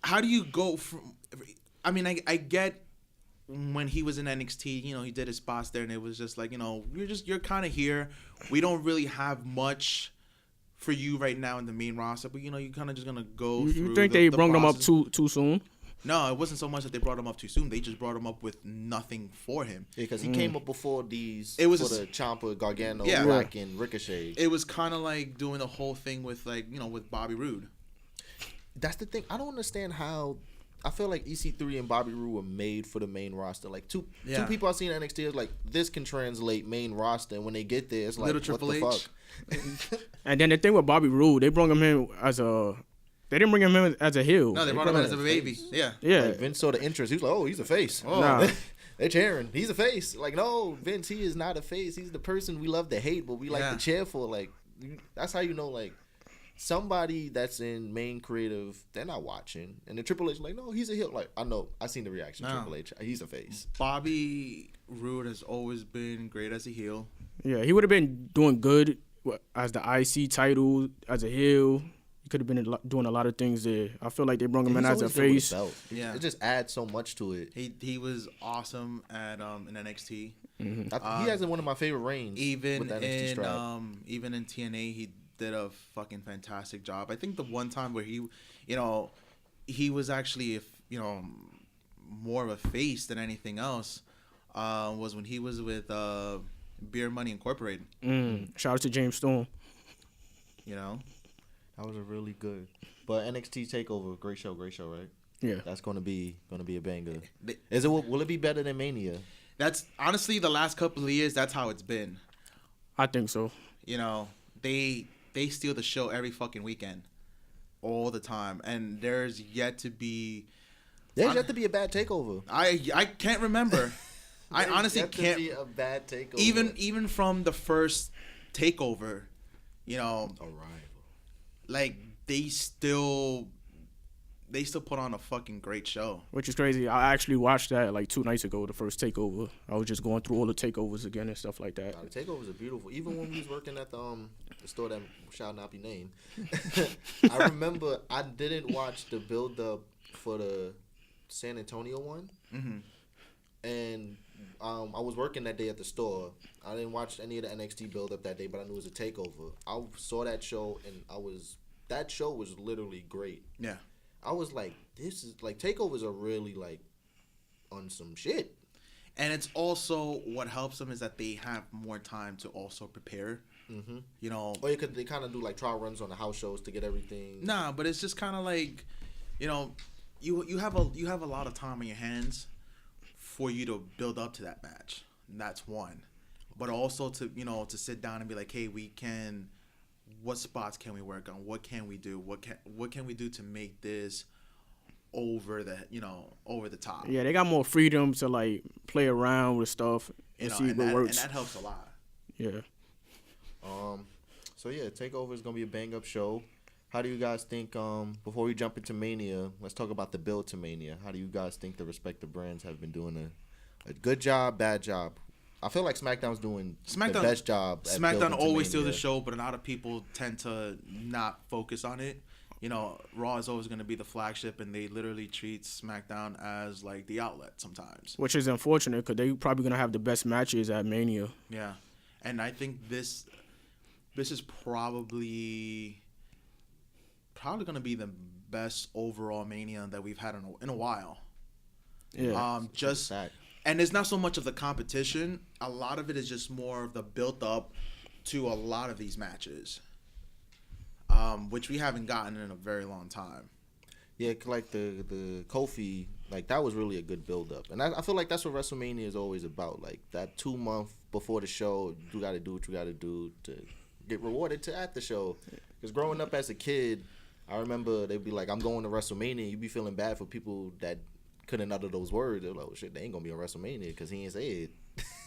how do you go from? I mean, I get when he was in NXT, he did his spots there, and it was just like, you're kind of here. We don't really have much for you right now in the main roster, but you're kind of just gonna go. You think they brought him up too soon? No, it wasn't so much that they brought him up too soon. They just brought him up with nothing for him. Yeah, because he came up before these. It was for the Ciampa, Gargano, Rock, and Ricochet. It was kind of like doing the whole thing with with Bobby Roode. That's the thing. I don't understand how. I feel like EC3 and Bobby Roode were made for the main roster. Like two people I've seen in NXT is like this can translate main roster, and when they get there, it's like Little Triple what the H. fuck. And then the thing with Bobby Roode, they brought him in as a. They didn't bring him in as a heel. No, they brought him in as a baby. Yeah. Like Vince saw the interest. He was like, "Oh, he's a face." Oh. Nah. They're cheering. He's a face. Like, no, Vince, he is not a face. He's the person we love to hate, but we like to cheer for. Like, that's how you know, like, somebody that's in main creative, they're not watching. And the Triple H, like, no, he's a heel. Like, I know. I seen the reaction. No. Triple H, he's a face. Bobby Roode has always been great as a heel. Yeah, he would have been doing good as the IC title, as a heel. He could have been doing a lot of things there. I feel like they brought him in as a face. Yeah, it just adds so much to it. He was awesome at in NXT. Mm-hmm. He has one of my favorite reigns. Even with that NXT strap. Even in TNA, he did a fucking fantastic job. I think the one time where he was actually more of a face than anything else was when he was with Beer Money Incorporated. Shout out to James Storm. That was a really good. But NXT Takeover, great show, right? Yeah, that's gonna be a banger. Will it be better than Mania? That's honestly the last couple of years. That's how it's been. I think so. You know, they steal the show every fucking weekend, all the time, and there's yet to be. There's yet to be a bad takeover. I can't remember. I honestly can't. Be a bad takeover. Even from the first takeover, you know, Arrival. like they still put on a fucking great show. Which is crazy. I actually watched that like 2 nights ago, the first takeover. I was just going through all the takeovers again and stuff like that. The takeovers are beautiful. Even when we was working at the store that shall not be named, I remember I didn't watch the build up for the San Antonio one, and I was working that day at the store. I didn't watch any of the NXT build up that day, but I knew it was a takeover. I saw that show, and that show was literally great. Yeah. I was like, this is like takeovers are really like on some shit. And it's also what helps them is that they have more time to also prepare. Mm-hmm. You know, or they kind of do like trial runs on the house shows to get everything. Nah, but it's just kind of like, you know, you have a lot of time on your hands for you to build up to that match. And that's one. But also to sit down and be like, hey, what spots can we work on? What can we do? What can we do to make this over the top? Yeah, they got more freedom to like play around with stuff and see what works. And that helps a lot. Yeah. So yeah, Takeover is gonna be a bang up show. How do you guys think? Before we jump into Mania, let's talk about the build to Mania. How do you guys think the respective brands have been doing a good job, bad job? I feel like SmackDown's doing the best job. SmackDown always steals the show, but a lot of people tend to not focus on it. You know, Raw is always going to be the flagship, and they literally treat SmackDown as like the outlet sometimes. Which is unfortunate because they probably going to have the best matches at Mania. Yeah, and I think this is probably going to be the best overall Mania that we've had in a while. Yeah. And it's not so much of the competition. A lot of it is just more of the built up to a lot of these matches, which we haven't gotten in a very long time. Yeah, like the Kofi, like that was really a good build up, and I feel like that's what WrestleMania is always about. Like that 2 month before the show, you got to do what you got to do to get rewarded at the show. Because growing up as a kid, I remember they'd be like, "I'm going to WrestleMania." You'd be feeling bad for people that couldn't utter those words. They're like, oh, shit, they ain't gonna be on WrestleMania because he ain't say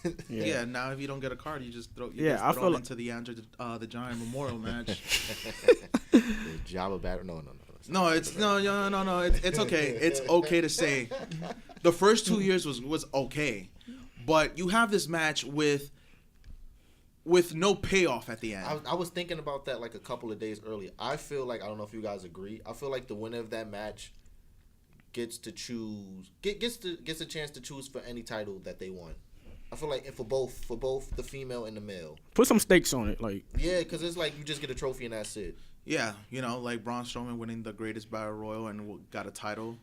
it. Yeah. Now if you don't get a card, you just throw it into the Andre the Giant Memorial match. The Jabba Battle. No. It's okay. It's okay to say the first 2 years was okay, but you have this match with no payoff at the end. I was thinking about that like a couple of days earlier. I feel like, I don't know if you guys agree, I feel like the winner of that match gets a chance to choose for any title that they want. I feel like for both the female and the male. Put some stakes on it, like. Yeah, because it's like you just get a trophy and that's it. Yeah, like Braun Strowman winning the greatest battle royal and got a title.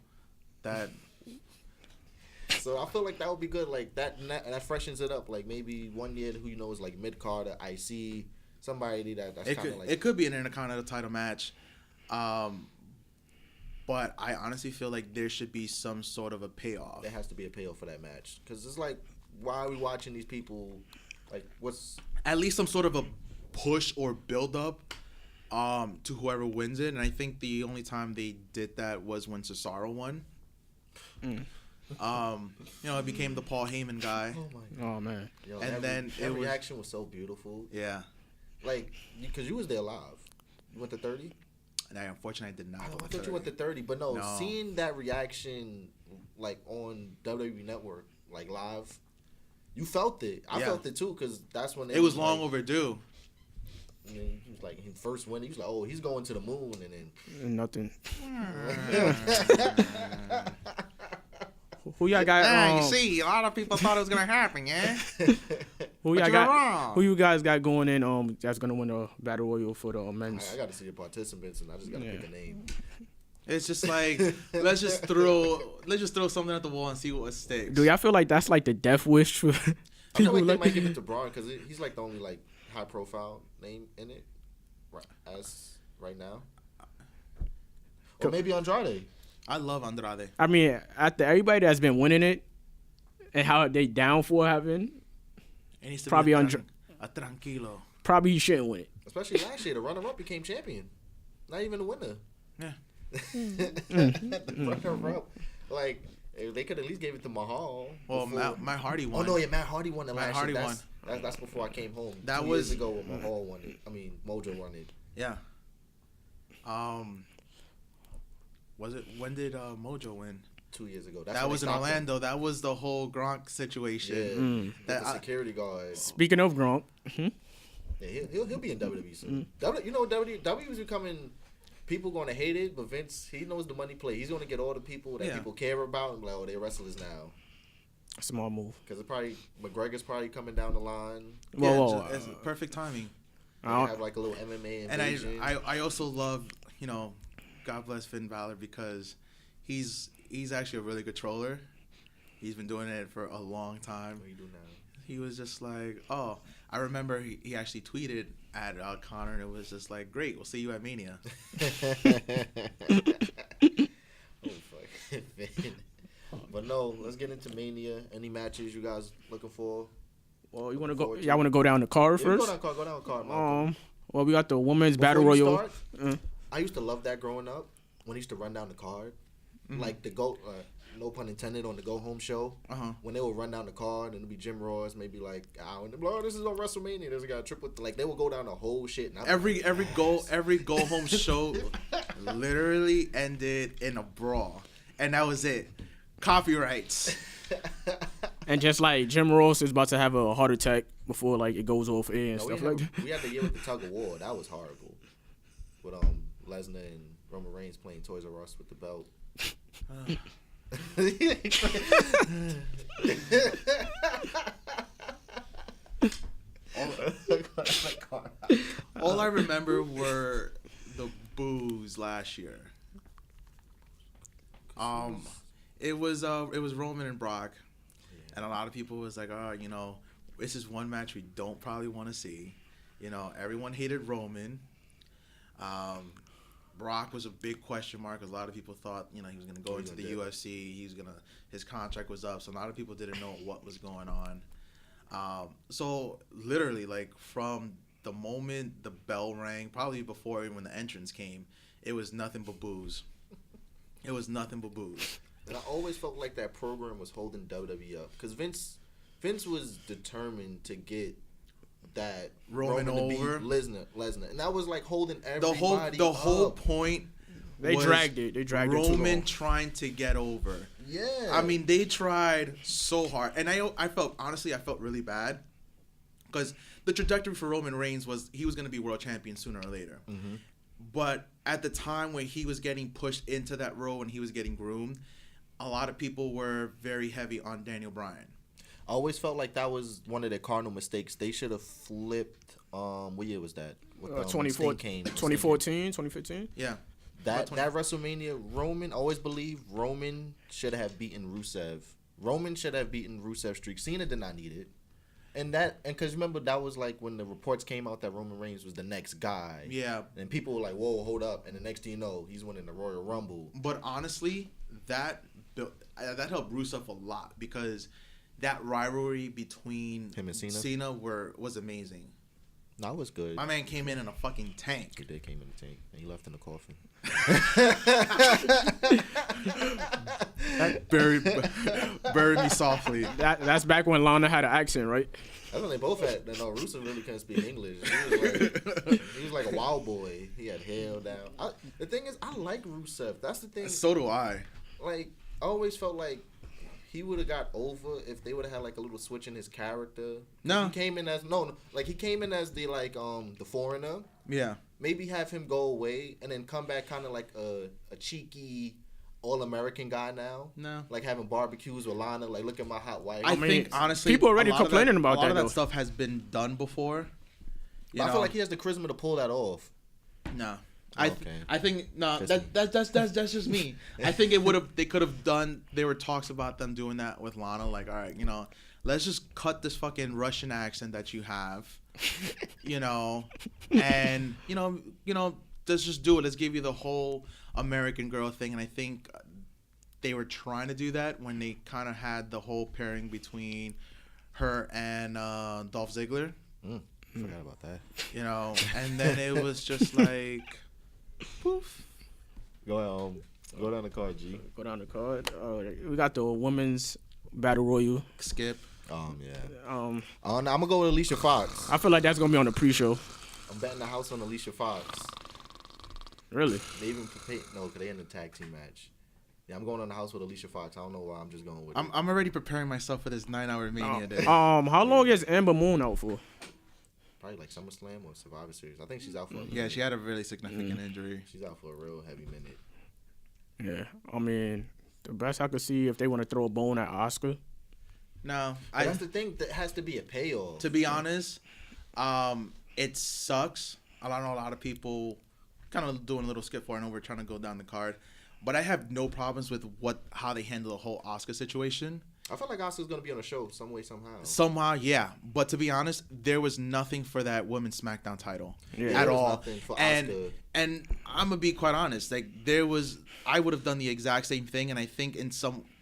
So I feel like that would be good. Like that freshens it up. Like maybe one year who is like mid card or IC, somebody that's kind of like. It could be an Intercontinental title match. But I honestly feel like there should be some sort of a payoff. There has to be a payoff for that match. Because it's like, why are we watching these people? Like, what's... At least some sort of a push or build-up to whoever wins it. And I think the only time they did that was when Cesaro won. It became the Paul Heyman guy. Oh, my God. Oh, man. Yo, that reaction was so beautiful. Yeah. Like, because you was there live. You went to 30? And unfortunately, I did not. I thought you went to 30, but no, seeing that reaction like on WWE Network, like live, you felt it. I felt it too, because that's when it was long overdue. And then he was like, his first win, he was like, oh, he's going to the moon, and then nothing. Who y'all got? You see, a lot of people thought it was gonna happen, yeah. Who y'all got? Who you guys got going in? That's gonna win the battle royal for the men's. I got to see the participants, and I just got to pick a name. It's just like let's just throw something at the wall and see what sticks. Do y'all feel like that's like the death wish for people? I feel like they might give it to Braun because he's like the only like high profile name in it, right now. Or maybe Andrade. I love Andrade. I mean, after everybody that's been winning it, and how they down for having. It needs to Probably be on a tranquilo. Probably he shouldn't win it. Especially last year, the runner-up became champion. Not even the winner. Yeah. The runner-up. Like, they could at least gave it to Mahal. Well, Matt Hardy won. Oh, no, yeah, Matt Hardy won the Matt last Hardy year. won. That's before I came home. That 2 was years ago when Mahal won it. I mean, Mojo won it. Yeah. Was it, when did Mojo win? 2 years ago. That was in Orlando. That was the whole Gronk situation. Yeah, the security guard. Speaking of Gronk. Yeah, he'll be in WWE soon. WWE is becoming, people going to hate it, but Vince, he knows the money play. He's going to get all the people that people care about and be like, oh, they're wrestlers now. Small move. Because McGregor's probably coming down the line. Whoa. It's perfect timing. They have like a little MMA invasion. And I also love, God bless Finn Balor, because he's actually a really good troller. He's been doing it for a long time. What do you do now? He was just like, oh, I remember he actually tweeted at Connor, and it was just like, great, we'll see you at Mania. Oh, fuck. But no, let's get into Mania. Any matches you guys looking for? Well, you want to go? Y'all want to go down the card first? Go down the card. Well, we got the women's battle royal. I used to love that growing up when he used to run down the card, like the go. No pun intended, on the Go Home show, when they would run down the card and it'd be Jim Ross, maybe like, oh, this is on WrestleMania. There's a guy triple. Like they would go down the whole shit. And every Go Home show literally ended in a brawl, and that was it. Copyrights. And just like Jim Ross is about to have a heart attack before like it goes off air and stuff like that. We had the year with the tug of war. That was horrible. With Lesnar and Roman Reigns playing Toys R Us with the belt. All I remember were the boos last year. It was Roman and Brock, and a lot of people was like, oh, this is one match we don't probably want to see. Everyone hated Roman. Brock was a big question mark because a lot of people thought, he was going to go into the UFC. His contract was up, so a lot of people didn't know what was going on. So literally, like from the moment the bell rang, probably before even when the entrance came, it was nothing but boos. It was nothing but boos. And I always felt like that program was holding WWE up because Vince was determined to get that Roman over Lesnar, and that was like holding everybody. The whole point. They dragged it. They dragged it too long. Roman trying to get over. Yeah. I mean, they tried so hard, and I felt really bad because the trajectory for Roman Reigns was he was going to be world champion sooner or later. Mm-hmm. But at the time when he was getting pushed into that role and he was getting groomed, a lot of people were very heavy on Daniel Bryan. I always felt like that was one of their cardinal mistakes. They should have flipped. What year was that? 2014, 2015. Yeah. That WrestleMania, Roman, always believed Roman should have beaten Rusev. Roman should have beaten Rusev's streak. Cena did not need it. And because remember, that was like when the reports came out that Roman Reigns was the next guy. Yeah. And people were like, whoa, hold up. And the next thing you know, he's winning the Royal Rumble. But honestly, that helped Rusev a lot because that rivalry between him and Cena was amazing. That was good. My man came in a fucking tank. He did came in a tank, and he left in a coffin. Buried me softly. That's back when Lana had an accent, right? That's when they both had. No, Rusev really couldn't speak English. He was like a wild boy. He had hair down. The thing is, I like Rusev. That's the thing. So do I. Like, I always felt like he would have got over if they would have had like a little switch in his character. No, he came in as he came in as the the foreigner. Yeah. Maybe have him go away and then come back kind of like a cheeky all-American guy now. No. Like having barbecues with Lana, like look at my hot wife. I think honestly people already complaining about that. A lot of that stuff has been done before. I feel like he has the charisma to pull that off. No. Okay. I think that's just me. I think there were talks about them doing that with Lana, like, all right, let's just cut this fucking Russian accent that you have, and let's just do it. Let's give you the whole American girl thing. And I think they were trying to do that when they kind of had the whole pairing between her and Dolph Ziggler. Forgot about that. You know, and then it was just like, poof. Go down the card, G. Go down the card. We got the women's battle royal. Skip. Yeah. Um, I'm gonna go with Alicia Fox. I feel like that's gonna be on the pre-show. I'm betting the house on Alicia Fox. Really? They even because they in the tag team match. Yeah, I'm going on the house with Alicia Fox. I don't know why. I'm just going with it. I'm already preparing myself for this 9-hour Mania day. How long is Amber Moon out for? Probably like SummerSlam or Survivor Series. I think she's out for a minute. Yeah, she had a really significant injury. She's out for a real heavy minute. Yeah, I mean, the best I could see if they want to throw a bone at Oscar. No, that's the thing. That has to be a payoff. To be honest, it sucks. I know a lot of people kind of doing a little skip for. I know we're trying to go down the card, but I have no problems with how they handle the whole Oscar situation. I feel like Oscar's gonna be on a show some way somehow. Somehow, yeah. But to be honest, there was nothing for that women's SmackDown title at all. Nothing for and Asuka. and I'm gonna be quite honest. Like I would have done the exact same thing, and I think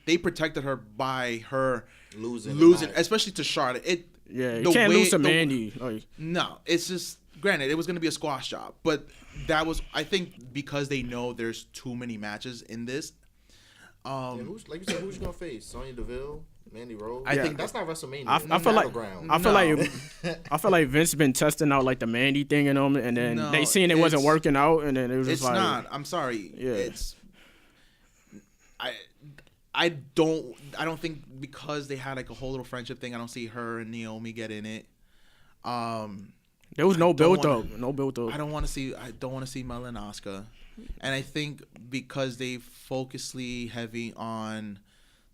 they protected her by her losing, especially to Charlotte. You can't lose to Mandy. No, it's just granted it was gonna be a squash job, but that was I think because they know there's too many matches in this. Like you said, who's you gonna face? Sonya Deville, Mandy Rose. I think that's not WrestleMania. I feel like Vince been testing out like the Mandy thing in them, and then they seen it wasn't working out, and then it was just like, it's not. I'm sorry. Yeah. It's. I don't think because they had like a whole little friendship thing. I don't see her and Naomi get in it. There was no build up. No build up. I don't want to see Mel and Asuka. And I think because they focusly heavy on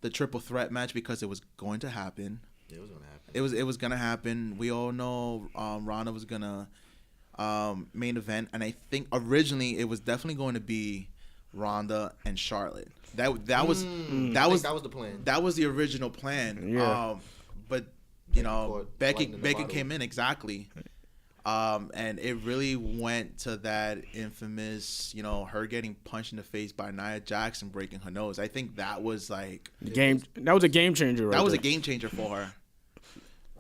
the triple threat match because it was going to happen. It was going to happen. It was going to happen. We all know Ronda was going to main event. And I think originally it was definitely going to be Ronda and Charlotte. That was the plan. That was the original plan. Yeah. But Becky came in exactly. And it really went to that infamous, her getting punched in the face by Nia Jax and breaking her nose. I think that was like that was a game changer. Right that was there. a game changer for her.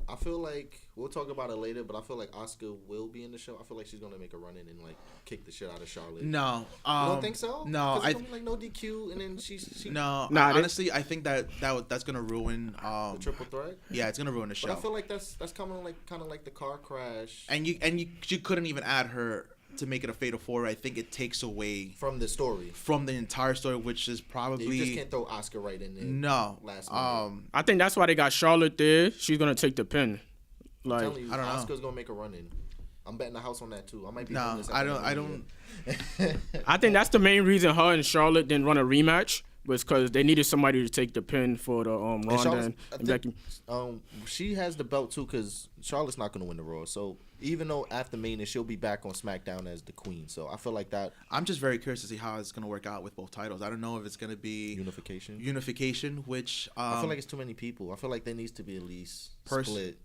I feel like we'll talk about it later, but I feel like Asuka will be in the show. I feel like she's gonna make a run in and like kick the shit out of Charlotte. No, you don't think so? No, it's gonna be like no DQ, and then she no. Honestly, I think that's gonna ruin the triple threat. Yeah, it's gonna ruin the show. But I feel like that's coming like kind of like the car crash. And you couldn't even add her to make it a fatal four. I think it takes away from the story, from the entire story, which is probably you just can't throw Asuka right in there. No, last minute. I think that's why they got Charlotte there. She's gonna take the pin. Like, I'm telling you, I don't know. Asuka's gonna make a run in. I'm betting the house on that too. I might be. No, I don't. I think that's the main reason her and Charlotte didn't run a rematch was because they needed somebody to take the pin for the Ronda and Becky. She has the belt too because Charlotte's not gonna win the Raw. So even though after Mania she'll be back on SmackDown as the Queen. So I feel like that. I'm just very curious to see how it's gonna work out with both titles. I don't know if it's gonna be unification, which I feel like it's too many people. I feel like there needs to be at least split.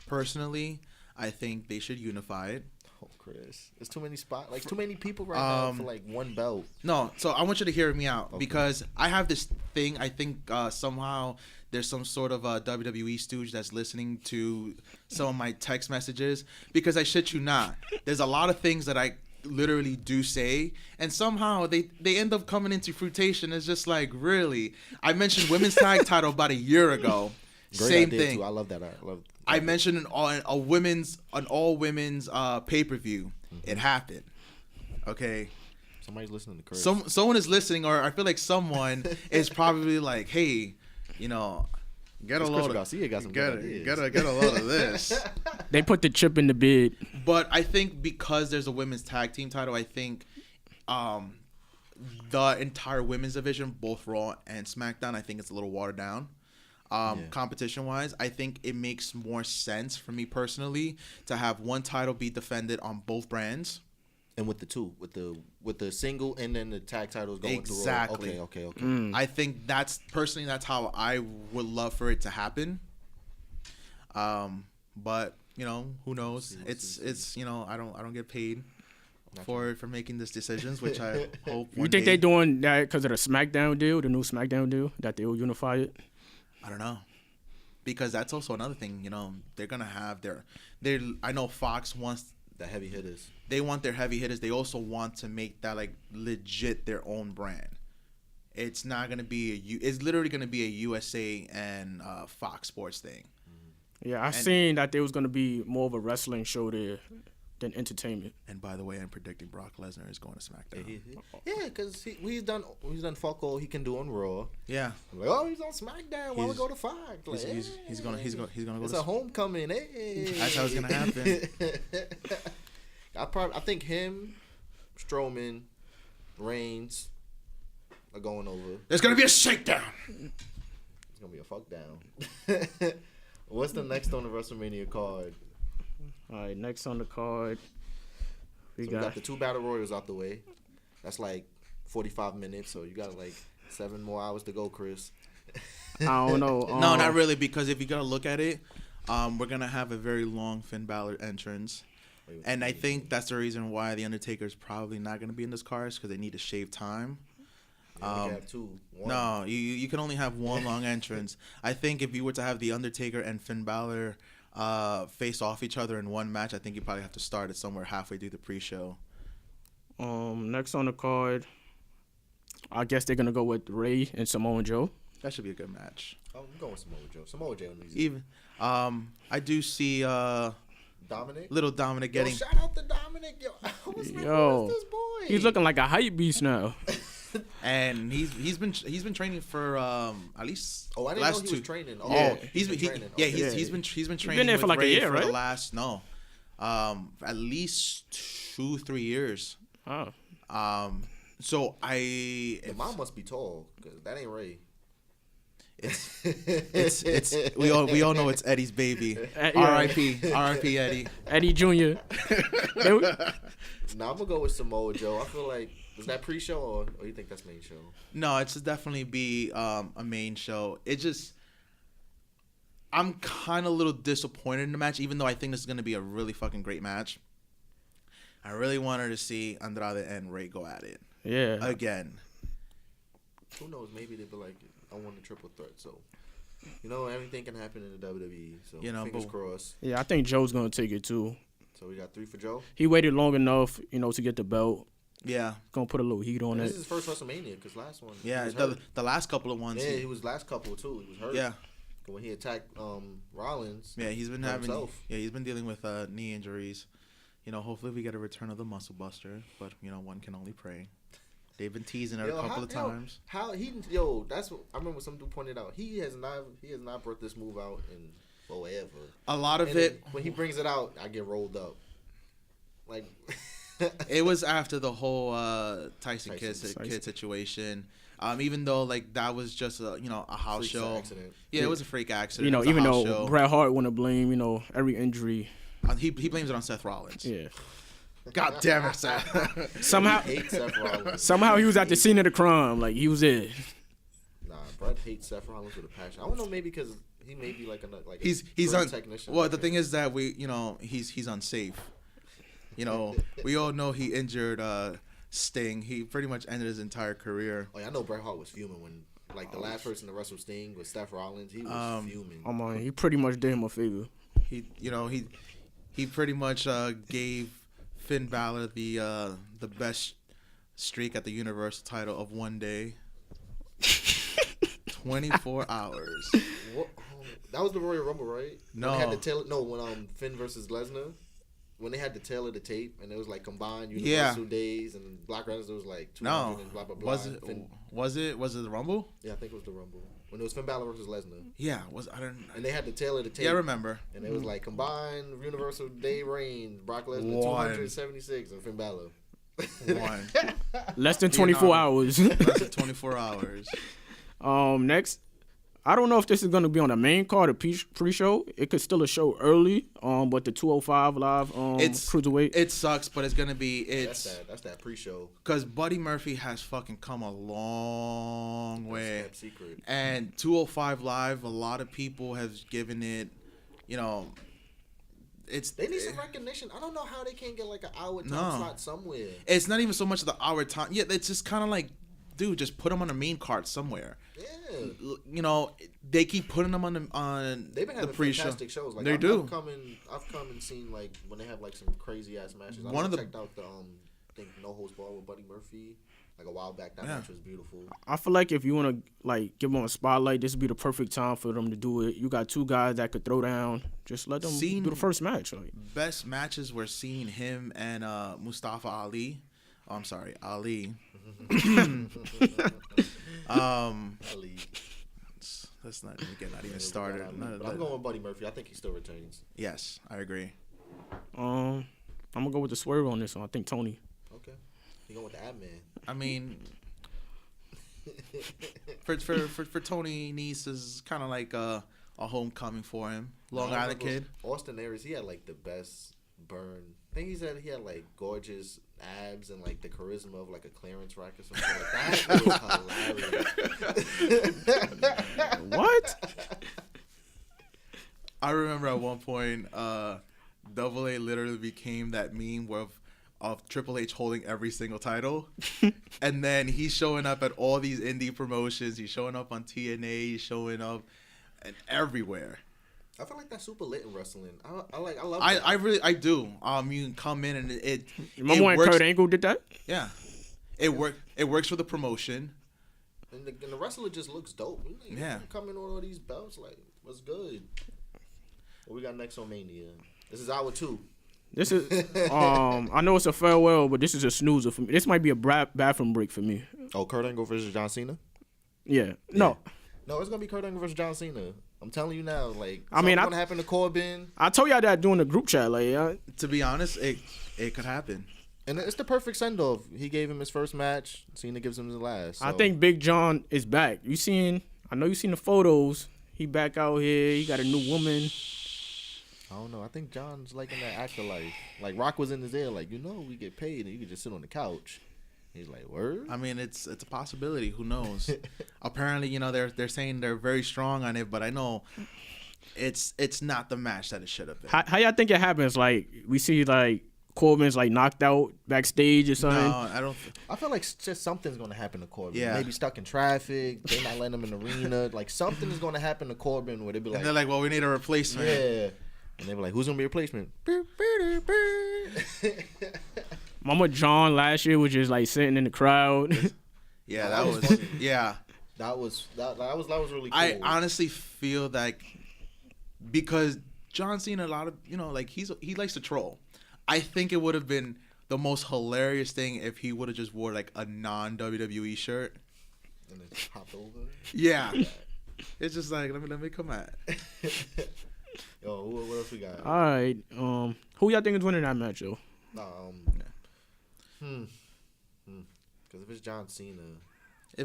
Personally, I think they should unify it. Oh, Chris, there's too many too many people right now for like one belt. No, so I want you to hear me out because I have this thing. I think somehow there's some sort of WWE stooge that's listening to some of my text messages because I shit you not. There's a lot of things that I literally do say and somehow they end up coming into fruition. It's just like, really? I mentioned women's tag title about a year ago. Great Same idea thing. Too. I love that. I mentioned an all women's pay-per-view. It happened. Okay. Somebody's listening to Chris. Someone is listening, or I feel like someone is probably like, hey, get a load of get a load of this. They put the chip in the bid. But I think because there's a women's tag team title, I think the entire women's division, both Raw and SmackDown, I think it's a little watered down. Competition wise, I think it makes more sense for me personally to have one title be defended on both brands, and with the single and then the tag titles going exactly. To Raw. Okay. I think that's how I would love for it to happen. But who knows? It's I don't get paid for making these decisions, which I hope. You think they're doing that because of the SmackDown deal, the new SmackDown deal, that they will unify it? I don't know, because that's also another thing. You know, they're gonna have I know Fox wants the heavy hitters. They want their heavy hitters. They also want to make that like legit their own brand. It's not gonna be it's literally gonna be a USA and Fox Sports thing. Yeah, I seen that there was gonna be more of a wrestling show there than entertainment. And by the way, I'm predicting Brock Lesnar is going to SmackDown. Yeah, because he's done fuck all he can do on Raw. Yeah. I'm like, oh, he's on SmackDown. Why we go to Fox? Like, he's gonna go. It's a homecoming. Hey. That's how it's gonna happen. I think him, Strowman, Reigns are going over. There's gonna be a shakedown. It's gonna be a fuck down. What's the next on the WrestleMania card? All right, next on the card, we got the 2 battle royals out the way. That's like 45 minutes, so you got like 7 more hours to go, Chris. I don't know. No, not really, because if you gotta look at it, we're gonna have a very long Finn Balor entrance. And I think that's the reason why The Undertaker's probably not going to be in this card, because they need to shave time. You can have 2. 1. No, you can only have one long entrance. I think if you were to have The Undertaker and Finn Balor face off each other in one match, I think you probably have to start it somewhere halfway through the pre-show. Next on the card, I guess they're going to go with Ray and Samoa Joe. That should be a good match. I'm going with Samoa Joe. Samoa Joe needs even. I do see Dominic? Little Dominic getting. Yo, shout out to Dominic. Yo, who is this boy? He's looking like a hype beast now. And he's been training for at least. Oh, I didn't know he was training. Oh, yeah, he's been training. He's been training. He's been there for like a year, right? The last at least 2-3 years. Oh. So the mom must be tall, because that ain't Ray. It's we all know it's Eddie's baby. R.I.P. Eddie. Eddie Jr. Now I'm gonna go with Samoa Joe. I feel like, is that pre-show or you think that's main show? No, it's definitely be a main show. It just, I'm kind of a little disappointed in the match, even though I think this is gonna be a really fucking great match. I really wanted to see Andrade and Ray go at it. Yeah. Again. Who knows? Maybe they'll be like, I want a triple threat. So, everything can happen in the WWE. So, fingers crossed. Yeah, I think Joe's going to take it, too. So, we got 3 for Joe? He waited long enough, to get the belt. Yeah. Going to put a little heat on it. This is his first WrestleMania, because last one. Yeah, the last couple of ones. Yeah, he was last couple, too. He was hurt. Yeah. When he attacked Rollins. Yeah, he's been dealing with knee injuries. Hopefully we get a return of the Muscle Buster, but one can only pray. They've been teasing it a couple of times. That's what I remember. Some dude pointed out. He has not brought this move out in forever. A lot of it. When he brings it out, I get rolled up. Like it was after the whole Tyson Kidd situation. Even though that was just a house show. Accident. Yeah, it was a freak accident. Even though Bret Hart want to blame every injury. He blames it on Seth Rollins. Yeah. God damn it, Seth. Somehow he was at the scene of the crime. Like, he was there. Nah, Bret hates Seth Rollins with a passion. I don't know, maybe because he may be like he's on technician. Well, the thing is that he's unsafe. We all know he injured Sting. He pretty much ended his entire career. Oh, yeah, I know Bret Hart was fuming when the last person to wrestle Sting was Seth Rollins. He was fuming. He pretty much did him a favor. He pretty much gave Finn Balor the best streak at the Universal title of one day. 24 hours. What? That was the Royal Rumble, right? No. When Finn versus Lesnar. When they had the tail of the tape and it was combined Universal days and Black Razor was 200 and blah blah blah. Was it the Rumble? Yeah, I think it was the Rumble. When it was Finn Balor versus Lesnar. Yeah, and they had the tail of the tape. Yeah, I remember. And it was combined Universal Day reigns, Brock Lesnar 276 and Finn Balor. One. Less than 24 hours. Less than 24 hours. Next, I don't know if this is going to be on the main card or pre-show. It could still a show early, but the 205 live cruiserweight. It sucks, but it's going to be that's that pre-show. Because Buddy Murphy has fucking come a long way. That's secret. And 205 live, a lot of people have given it, They need some recognition. I don't know how they can't get like an hour time slot somewhere. It's not even so much of the hour time. Yeah, it's just kind of like, dude, just put them on the main card somewhere. Yeah. You know, they keep putting them on They've been having fantastic shows. Like, I've come and seen like when they have like some crazy ass matches. I checked out the I think No Holds Barred with Buddy Murphy like a while back. That match was beautiful. I feel like if you want to like give them a spotlight, this would be the perfect time for them to do it. You got two guys that could throw down. Just let them do the first match. Like. Best matches were seeing him and Mustafa Ali. Oh, I'm sorry, Ali. Ali. Let's not even started. But I'm going with Buddy Murphy. I think he still retains. Yes, I agree. I'm gonna go with the swerve on this one. I think Tony. Okay. You going with the admin? I mean, for Tony Nese is kind of like a homecoming for him. Long Island kid. Austin Aries, he had like the best burn. I think he said he had like gorgeous abs and like the charisma of like a clearance rack or something like that. Was hilarious. What? I remember at one point, Double A literally became that meme of Triple H holding every single title. And then he's showing up at all these indie promotions. He's showing up on TNA. He's showing up and everywhere. I feel like that's super lit in wrestling. I love that. I do. You can come in and it remember when Kurt Angle did that? Yeah. It works for the promotion. And the wrestler just looks dope. Yeah. Come in with all these belts, like, what's good? What we got next on Mania? This is hour 2. This is I know it's a farewell, but this is a snoozer for me. This might be a bathroom break for me. Oh, Kurt Angle versus John Cena? Yeah. No, it's gonna be Kurt Angle versus John Cena. I'm telling you now, like, I mean, gonna happen to Corbin. I told y'all that during the group chat, like, to be honest, it could happen. And it's the perfect send off. He gave him his first match. Cena gives him his last. So. I think Big John is back. I know you seen the photos. He back out here. He got a new woman. I don't know. I think John's like in that actor life. Like Rock was in his ear, like, we get paid and you can just sit on the couch. He's like, word? I mean, it's a possibility. Who knows? Apparently, they're saying they're very strong on it, but I know it's not the match that it should have been. How y'all think it happens? Like, we see, like, Corbin's, like, knocked out backstage or something? No, I don't. I feel like just something's going to happen to Corbin. Yeah. Maybe stuck in traffic. They're not letting him in the arena. Like, something is going to happen to Corbin where they be like. And they're like, well, we need a replacement. Yeah. And they be like, who's going to be a replacement? Mama John last year was just like sitting in the crowd. Yeah, that was yeah. That was really cool. I honestly feel that because John Cena, a lot of like he likes to troll. I think it would have been the most hilarious thing if he would have just wore like a non-WWE shirt and then hopped over. Yeah, it's just like let me come at. Yo, what else we got? All right, who y'all think is winning that match, though? Because if it's John Cena, he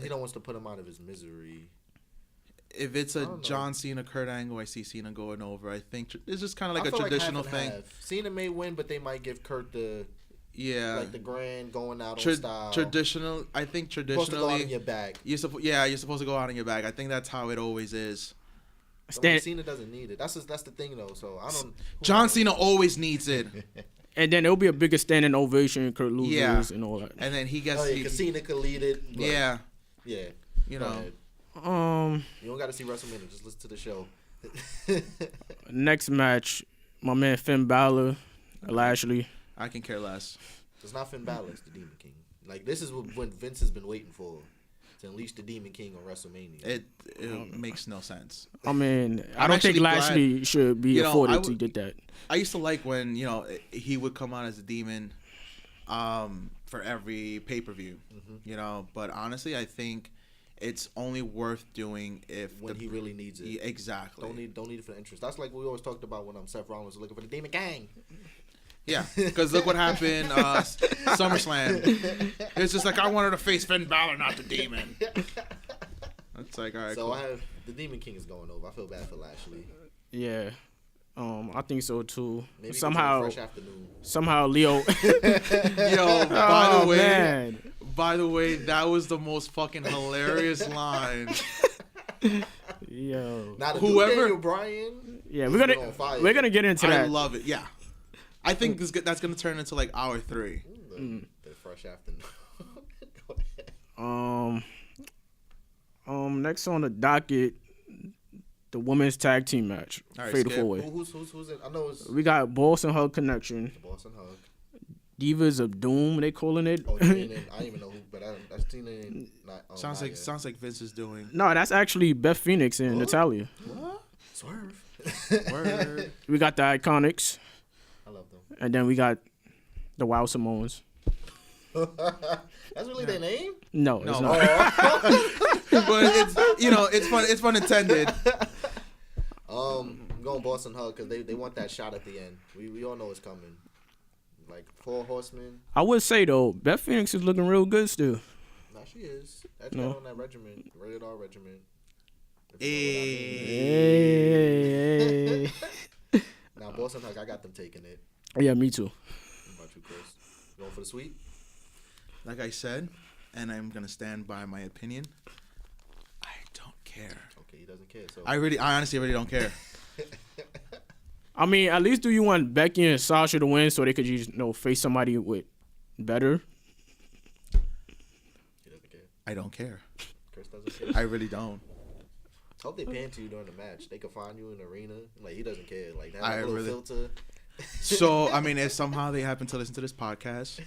don't want to put him out of his misery. If it's a John Cena, Kurt Angle, I see Cena going over. I think it's just kind of like a traditional thing. Cena may win, but they might give Kurt the like the grand going out on style. Traditional, I think traditionally. You're supposed to go out on your back. You're supposed to go out on your back. I think that's how it always is. Cena doesn't need it. That's the thing though. So I don't. John Cena always needs it. And then it'll be a bigger standing ovation. Kurt loses and all that. And then he gets. Because Cena could lead it. Yeah. Yeah. You know. You don't got to see WrestleMania. Just listen to the show. Next match, my man Finn Balor, Lashley. I can care less. It's not Finn Balor. It's the Demon King. Like, this is what Vince has been waiting for. To unleash the Demon King on WrestleMania. It makes no sense. I mean, I don't think Lashley should be afforded to get that. I used to like when, he would come out as a demon for every pay-per-view, but honestly, I think it's only worth doing when he really needs it. Exactly. Don't need it for the interest. That's like we always talked about when Seth Rollins was looking for the Demon Gang. Yeah, because look what happened SummerSlam. It's just like, I wanted to face Finn Balor, not the Demon. It's like, all right, so cool. I have the Demon King is going over. I feel bad for Lashley. Yeah. I think so too. Maybe somehow Leo. Yo, by the way, that was the most fucking hilarious line. Yo, whoever Bryan. Yeah, we're gonna get into that. I love it. Yeah, I think that's gonna turn into like hour 3. The fresh afternoon. Next on the docket, the women's tag team match, right, Fatal 4-Way. Who's in? I know it's We got Boss and Hug Connection. Boss and Hug. Divas of Doom, they calling it. Oh, I didn't even know who, but I've seen it. Sounds like Vince is doing. No, that's actually Beth Phoenix and Natalia. What? Swerve. Word. We got the Iconics, I love them. and then we got the Wild Samoans. That's really their name? No, it's not. But it's fun intended. I'm going Boss and Hug because they want that shot at the end. We all know it's coming. Like 4 horsemen. I would say though, Beth Phoenix is looking real good still. Nah, she is. That's No. on that regiment, rated R regiment. Hey. Now, Boss and Hug, I got them taking it. Yeah, me too. What about you, Chris? Going for the sweep? Like I said, and I'm gonna stand by my opinion. I don't care. Okay, he doesn't care. So I honestly really don't care. I mean, at least do you want Becky and Sasha to win so they could just face somebody with better? he doesn't care. I don't care. Chris doesn't care. I really don't. Hope they pan to you during the match. They can find you in the arena. Like, he doesn't care. Like, that I little really- filter. So I mean, if somehow they happen to listen to this podcast,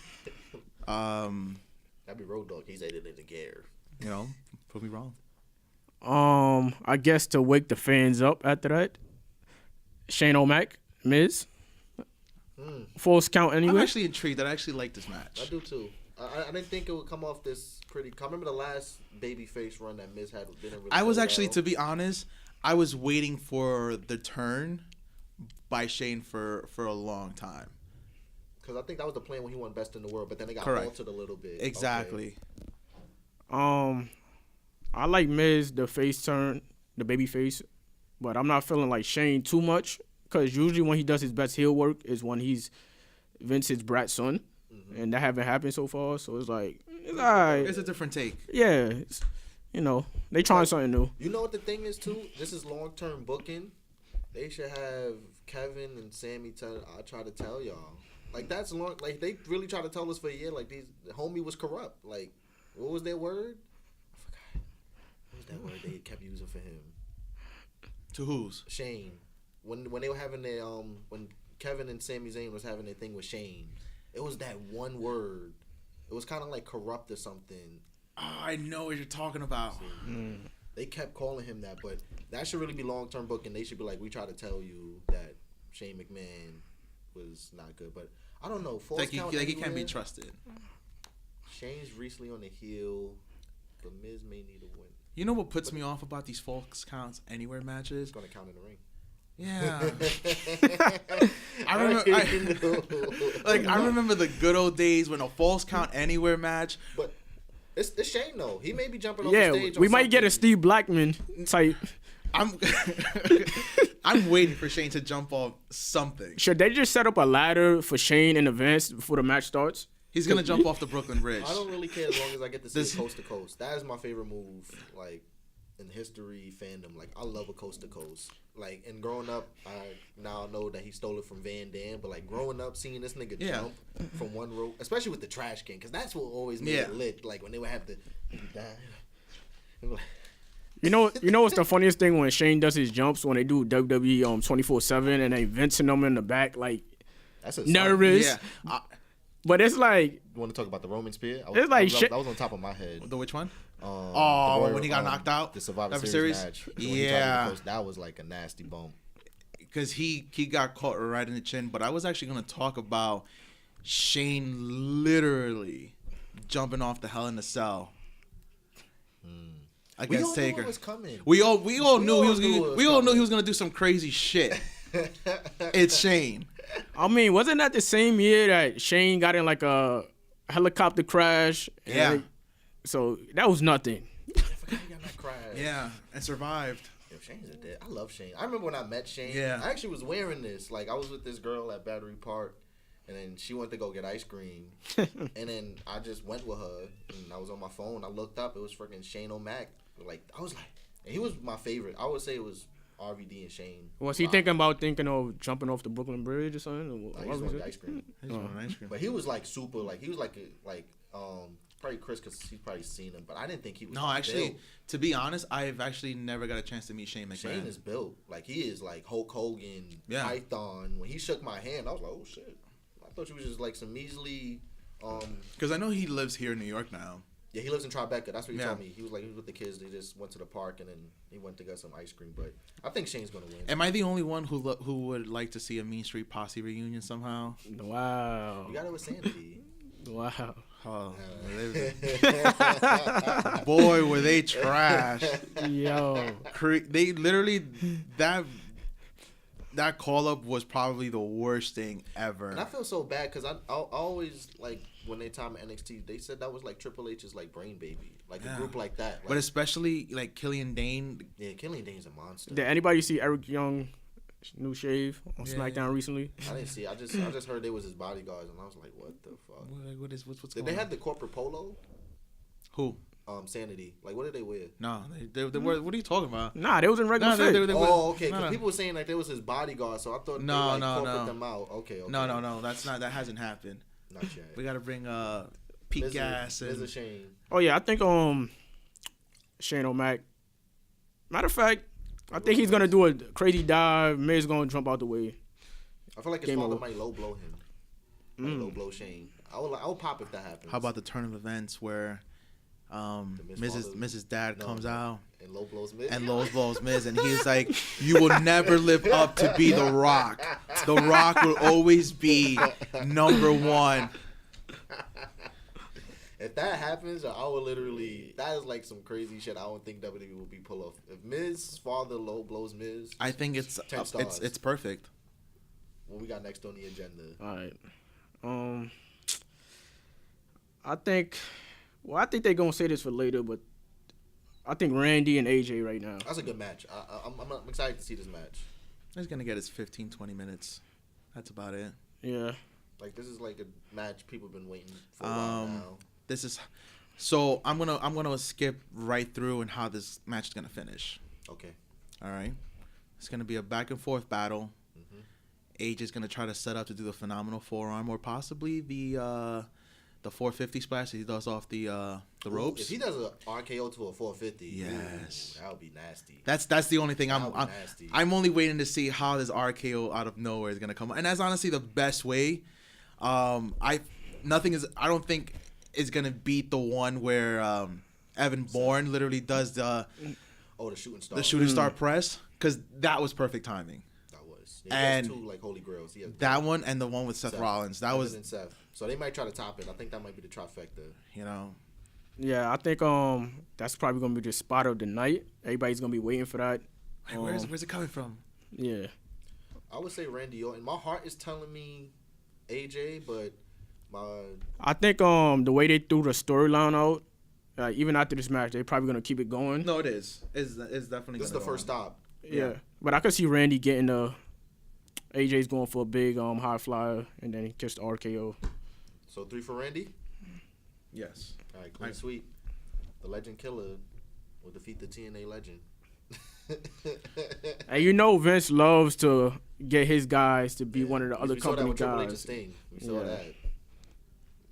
That'd be Road Dogg. He said it didn't care. prove me wrong. I guess to wake the fans up after that, Shane O'Mac, Miz, false count anyway. I'm actually intrigued. I actually like this match. I do too. I didn't think it would come off this pretty. I remember the last babyface run that Miz had. Didn't really I was go actually, well. to be honest, I was waiting for the turn by Shane for a long time. Because I think that was the plan when he won Best in the World, but then they got Correct. altered a little bit. Exactly. Okay. I like Miz, the face turn, the baby face, but I'm not feeling like Shane too much because usually when he does his best heel work is when he's Vince's brat son, and that haven't happened so far. So it's like, it's all right. It's a different take. Yeah, they trying something new. You know what the thing is too? This is long-term booking. They should have Kevin and Sammy I try to tell y'all. Like, that's long. Like, they really try to tell us for a year. Like, the homie was corrupt. Like, what was their word? I forgot. What was that word they kept using for him? To whose? Shane. When they were having their when Kevin and Sami Zayn was having their thing with Shane, it was that one word. It was kind of like corrupt or something. Oh, I know what you're talking about. They kept calling him that, but that should really be long-term booking. They should be like, we try to tell you that Shane McMahon was not good, but I don't know. Like he can't be trusted. Shane's recently on the heel, but Miz may need a win. You know what puts me off about these false counts anywhere matches? It's gonna count in the ring. Yeah. I remember the good old days when a false count anywhere match. But it's Shane though. He may be jumping off Yeah, the stage. we might get a Steve Blackman type. I'm waiting for Shane to jump off something. Should they just set up a ladder for Shane in advance before the match starts? He's gonna jump off the Brooklyn Bridge. I don't really care as long as I get to see it coast to coast. That is my favorite move, like in history fandom. Like, I love a coast to coast. Like, and growing up, I now know that he stole it from Van Dam. But like growing up, seeing this nigga jump from one rope, especially with the trash can, because that's what always made it lit. Like when they would have to. You know what's the funniest thing when Shane does his jumps when they do WWE 24/7 and they Vincing them in the back like that's a nervous. Yeah. But it's like, You want to talk about the Roman spear? It's like that was on top of my head. The which one? When he got knocked out? the Survivor Survivor Series Series? match. When he tried to post, that was like a nasty bump. Because he got caught right in the chin. But I was actually going to talk about Shane literally jumping off the Hell in a Cell against Taker. Knew it was coming. We all knew he was gonna do some crazy shit. It's Shane. I mean, wasn't that the same year that Shane got in like a helicopter crash? Yeah. So that was nothing. I forgot he got that crash. Yeah, and survived. Yo, Shane's a dead. I love Shane. I remember when I met Shane. Yeah. I actually was wearing this. Like, I was with this girl at Battery Park, and then she went to go get ice cream, and then I just went with her, and I was on my phone. I looked up. It was freaking Shane O'Mac. Like, I was like, and he was my favorite. I would say it was RVD and Shane. Was he thinking of jumping off the Brooklyn Bridge or something? He just wanted ice cream. Ice cream. But he was like super, like he was like probably Chris because he's probably seen him, but I didn't think he was. No, actually, built. to be honest, I've actually never got a chance to meet Shane McMahon. Shane is built like he is like Hulk Hogan, Python. When he shook my hand, I was like, oh shit! I thought you was just like some measly. Because I know he lives here in New York now. Yeah, he lives in Tribeca. That's what he told me. He was with the kids. They just went to the park and then he went to get some ice cream. But I think Shane's gonna win. Am I the only one who would like to see a Mean Street Posse reunion somehow? Wow. You got it with Sanity. Wow. Oh, boy, were they trash. Yo. They literally, that call up was probably the worst thing ever. And I feel so bad because I always like when they time at NXT, they said that was like Triple H's like brain baby, like a group like that. Like, but especially like Killian Dane. Yeah, Killian Dane's a monster. Did anybody see Eric Young new shave on SmackDown recently? I didn't see. I just heard they was his bodyguards, and I was like, what the fuck? What's Did going they on? have the corporate polo? Who? Sanity. Like, what did they wear? No, they were. What are you talking about? Nah, they was in regular fit. Okay. Because people were saying like they was his bodyguard, so I thought they corporate them out. Okay. No. That's not. That hasn't happened. Not yet. We gotta bring Pete Gas and Shane. Oh yeah, I think Shane O'Mac. Matter of fact, I think he's gonna do a crazy dive. Miz gonna jump out the way. I feel like his father might low blow him. Low blow Shane. I would pop if that happens. How about the turn of events where Mrs. Dad comes out and low blows Miz? And low blows Miz, and he's like, "You will never live up to be The Rock. The Rock will always be number one." If that happens, I would literally. That is like some crazy shit. I don't think WWE will be pull off. If Miz's father low blows Miz, I think it's 10 stars. It's perfect. What we got next on the agenda? All right. I think they're gonna say this for later, but I think Randy and AJ right now. That's a good match. I'm excited to see this match. He's gonna get his 15-20 minutes. That's about it. Yeah. Like this is like a match people have been waiting for a while now. This is so I'm gonna skip right through and how this match is gonna finish. Okay. All right. It's gonna be a back and forth battle. AJ's gonna try to set up to do the phenomenal forearm or possibly the 450 splash that he does off the ropes. If he does an RKO to a 450, yes, that would be nasty. That's the only thing I'm only waiting to see how this RKO out of nowhere is gonna come, and that's honestly the best way. I don't think is gonna beat the one where Evan Bourne literally does the shooting star press, because that was perfect timing. Yeah, and two like holy grails. He has that one and the one with Seth Rollins. That was Seth. So they might try to top it. I think that might be the trifecta. You know. Yeah, I think that's probably gonna be the spot of the night. Everybody's gonna be waiting for that. Hey, where's it coming from? Yeah. I would say Randy Orton. My heart is telling me AJ, but I think the way they threw the storyline out, even after this match, they're probably gonna keep it going. No, it is. It's definitely. This is the first stop. Yeah, but I could see Randy getting AJ's going for a big high flyer and then just RKO. So 3 for Randy? Yes. All right, clean sweep. The Legend Killer will defeat the TNA Legend. And Vince loves to get his guys to be one of the other company guys. We Sting. We saw that.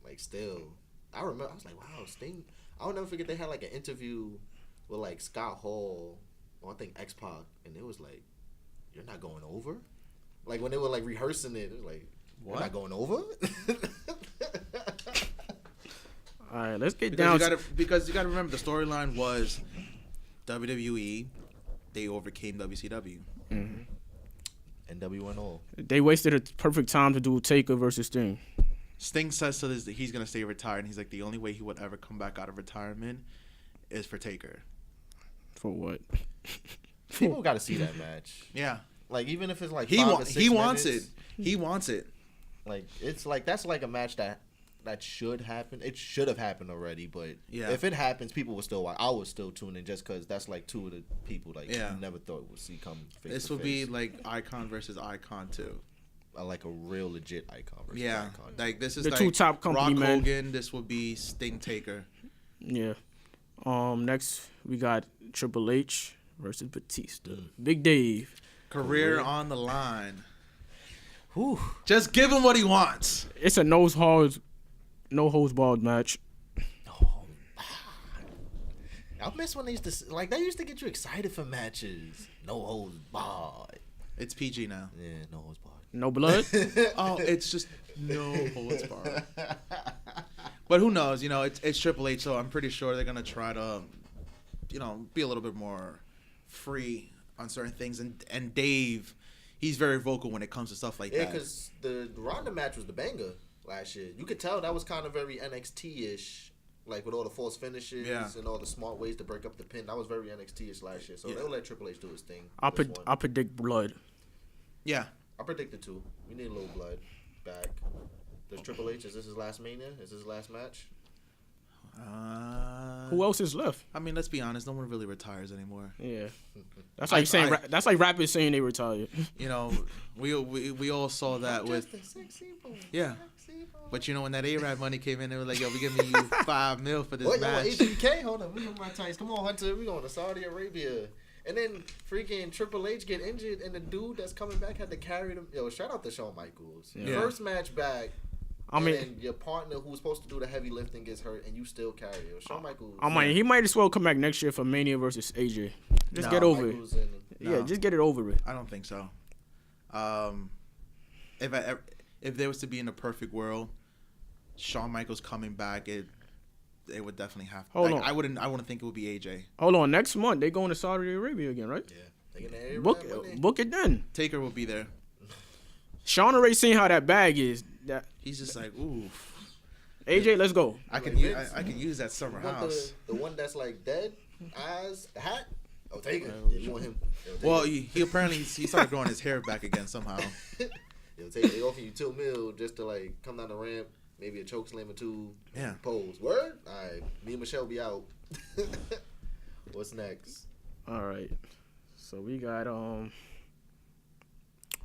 Like still, I remember. I was like, wow, Sting. I'll never forget they had like an interview with like Scott Hall, or I think X-Pac, and it was like, "You're not going over." Like when they were like rehearsing it was like, "What? You're not going over." All right, let's get down. Because you got to remember the storyline was WWE. They overcame WCW. And WNO. They wasted a perfect time to do Taker versus Sting. Sting says to this that he's gonna stay retired, and he's like, the only way he would ever come back out of retirement is for Taker. For what? People got to see that match. Yeah. Like even if it's like he wants it. He wants it. Like it's like that's like a match that should happen. It should have happened already, but if it happens, people will still watch. I would still tune in just because that's like two of the people like you never thought would see come face This to will face. be like Icon versus Icon too. Like a real legit Icon versus Icon. Like this is the like two top company Rock men. Hogan. This will be Sting Taker. Yeah. Next we got Triple H versus Batista. Big Dave. Career on the line. Whew. Just give him what he wants. It's a no holds barred match. I miss when they used to that used to get you excited for matches. No holds barred. It's PG now. Yeah, no holds barred. No blood. Oh, it's just no holds barred. But who knows? It's Triple H, so I'm pretty sure they're gonna try to, be a little bit more free on certain things. And Dave, he's very vocal when it comes to stuff like that. Yeah, because the Ronda match was the banger last year. You could tell that was kind of very NXT-ish. Like with all the false finishes and all the smart ways to break up the pin, that was very NXT-ish last year. So they'll let Triple H do his thing. I predict blood. Yeah, I predicted 2. We need a little blood back. Does Triple H? Is this his last Mania? Is this his last match? Who else is left? I mean, let's be honest. No one really retires anymore. Yeah, that's like saying that's like rappers saying they retired. We all saw that with But when that A-Rap money came in, they were like, "Yo, we giving you $5 million for this match." HBK, hold on, we on my tights. Come on, Hunter, we going to Saudi Arabia, and then freaking Triple H get injured, and the dude that's coming back had to carry them. Yo, shout out to Shawn Michaels. Yeah. First match back. And your partner who's supposed to do the heavy lifting gets hurt, and you still carry it. Shawn Michaels. He might as well come back next year for Mania versus AJ. Just get over it. Yeah, just get it over with. I don't think so. If there was to be in a perfect world, Shawn Michaels coming back, it would definitely have. Hold on. I wouldn't think it would be AJ. Hold on. Next month they going to Saudi Arabia again, right? Yeah. Book it then. Taker will be there. Sean already seen how that bag is. That he's just like, ooh. AJ, let's go. I can use that summer house. The one that's like dead eyes, the hat. Oh, take it. You want him? Well, he apparently he started growing his hair back again somehow. Take it. They offer you $2 million just to come down the ramp, maybe a choke slam or 2. Yeah. Pose. Word. All right. Me and Michelle be out. What's next? All right. So we got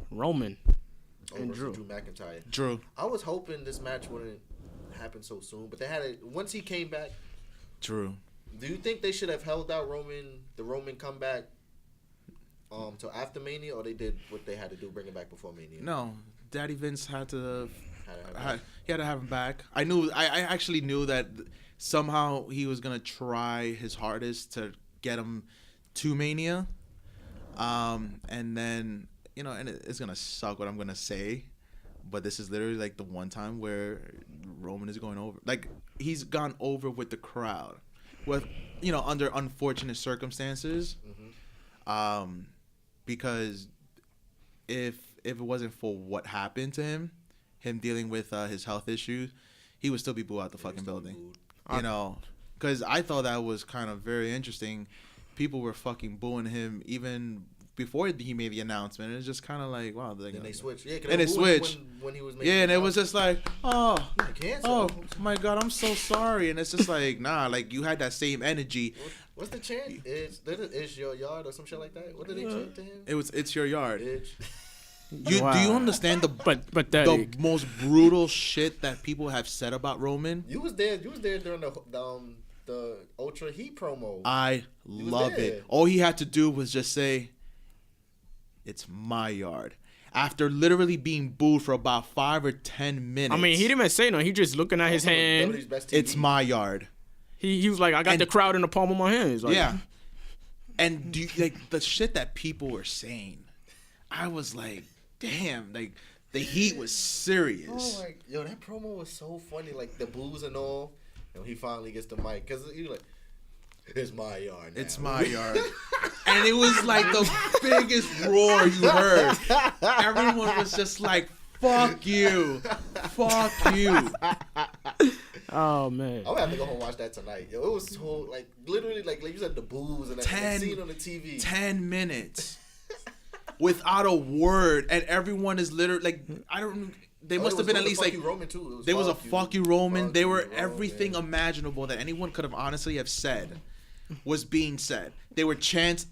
Roman. And Drew McIntyre. Drew. I was hoping this match wouldn't happen so soon, but they had it once he came back. Drew. Do you think they should have held out the Roman comeback till after Mania, or they did what they had to do, bring it back before Mania? No, Daddy Vince had to have him back. I actually knew that somehow he was gonna try his hardest to get him to Mania, and then. And it's going to suck what I'm going to say, but this is literally like the one time where Roman is going over. Like, he's gone over with the crowd with, under unfortunate circumstances. Mm-hmm. Because if it wasn't for what happened to him dealing with his health issues, he would still be booed out the fucking building. Because I thought that was kind of very interesting. People were fucking booing him even before he made the announcement. It's just kind of like, wow. Then they switched. Yeah, and they switched. When he was making and it was just like, oh my God, I'm so sorry. And it's just like, nah, like you had that same energy. What's the chant? It's your yard or some shit like that? What did they chant to him? It's your yard. Do you understand the most brutal shit that people have said about Roman? You was there during the Ultra Heat promo. I love it. All he had to do was just say, "It's my yard." After literally being booed for about 5 or 10 minutes. I mean, he didn't even say no. He just looking at his hand. It's my yard. He was like, I got the crowd in the palm of my hands. Like, yeah. And the shit that people were saying, I was like, damn, like the heat was serious. Oh my, that promo was so funny, like the boos and all. And he finally gets the mic because he like, it's my yard now. It's my yard. And it was like the biggest roar you heard. Everyone was just like, fuck you. Fuck you. Oh, man. I'm going to have to go home and watch that tonight. Yo, it was so, like, literally, like you said, the boos and that scene on the TV. 10 minutes. Without a word. And everyone is literally, like, they must have been at least like, Roman too. There was a fuck you Roman. They were everything imaginable that anyone could have honestly have said was being said. They were chants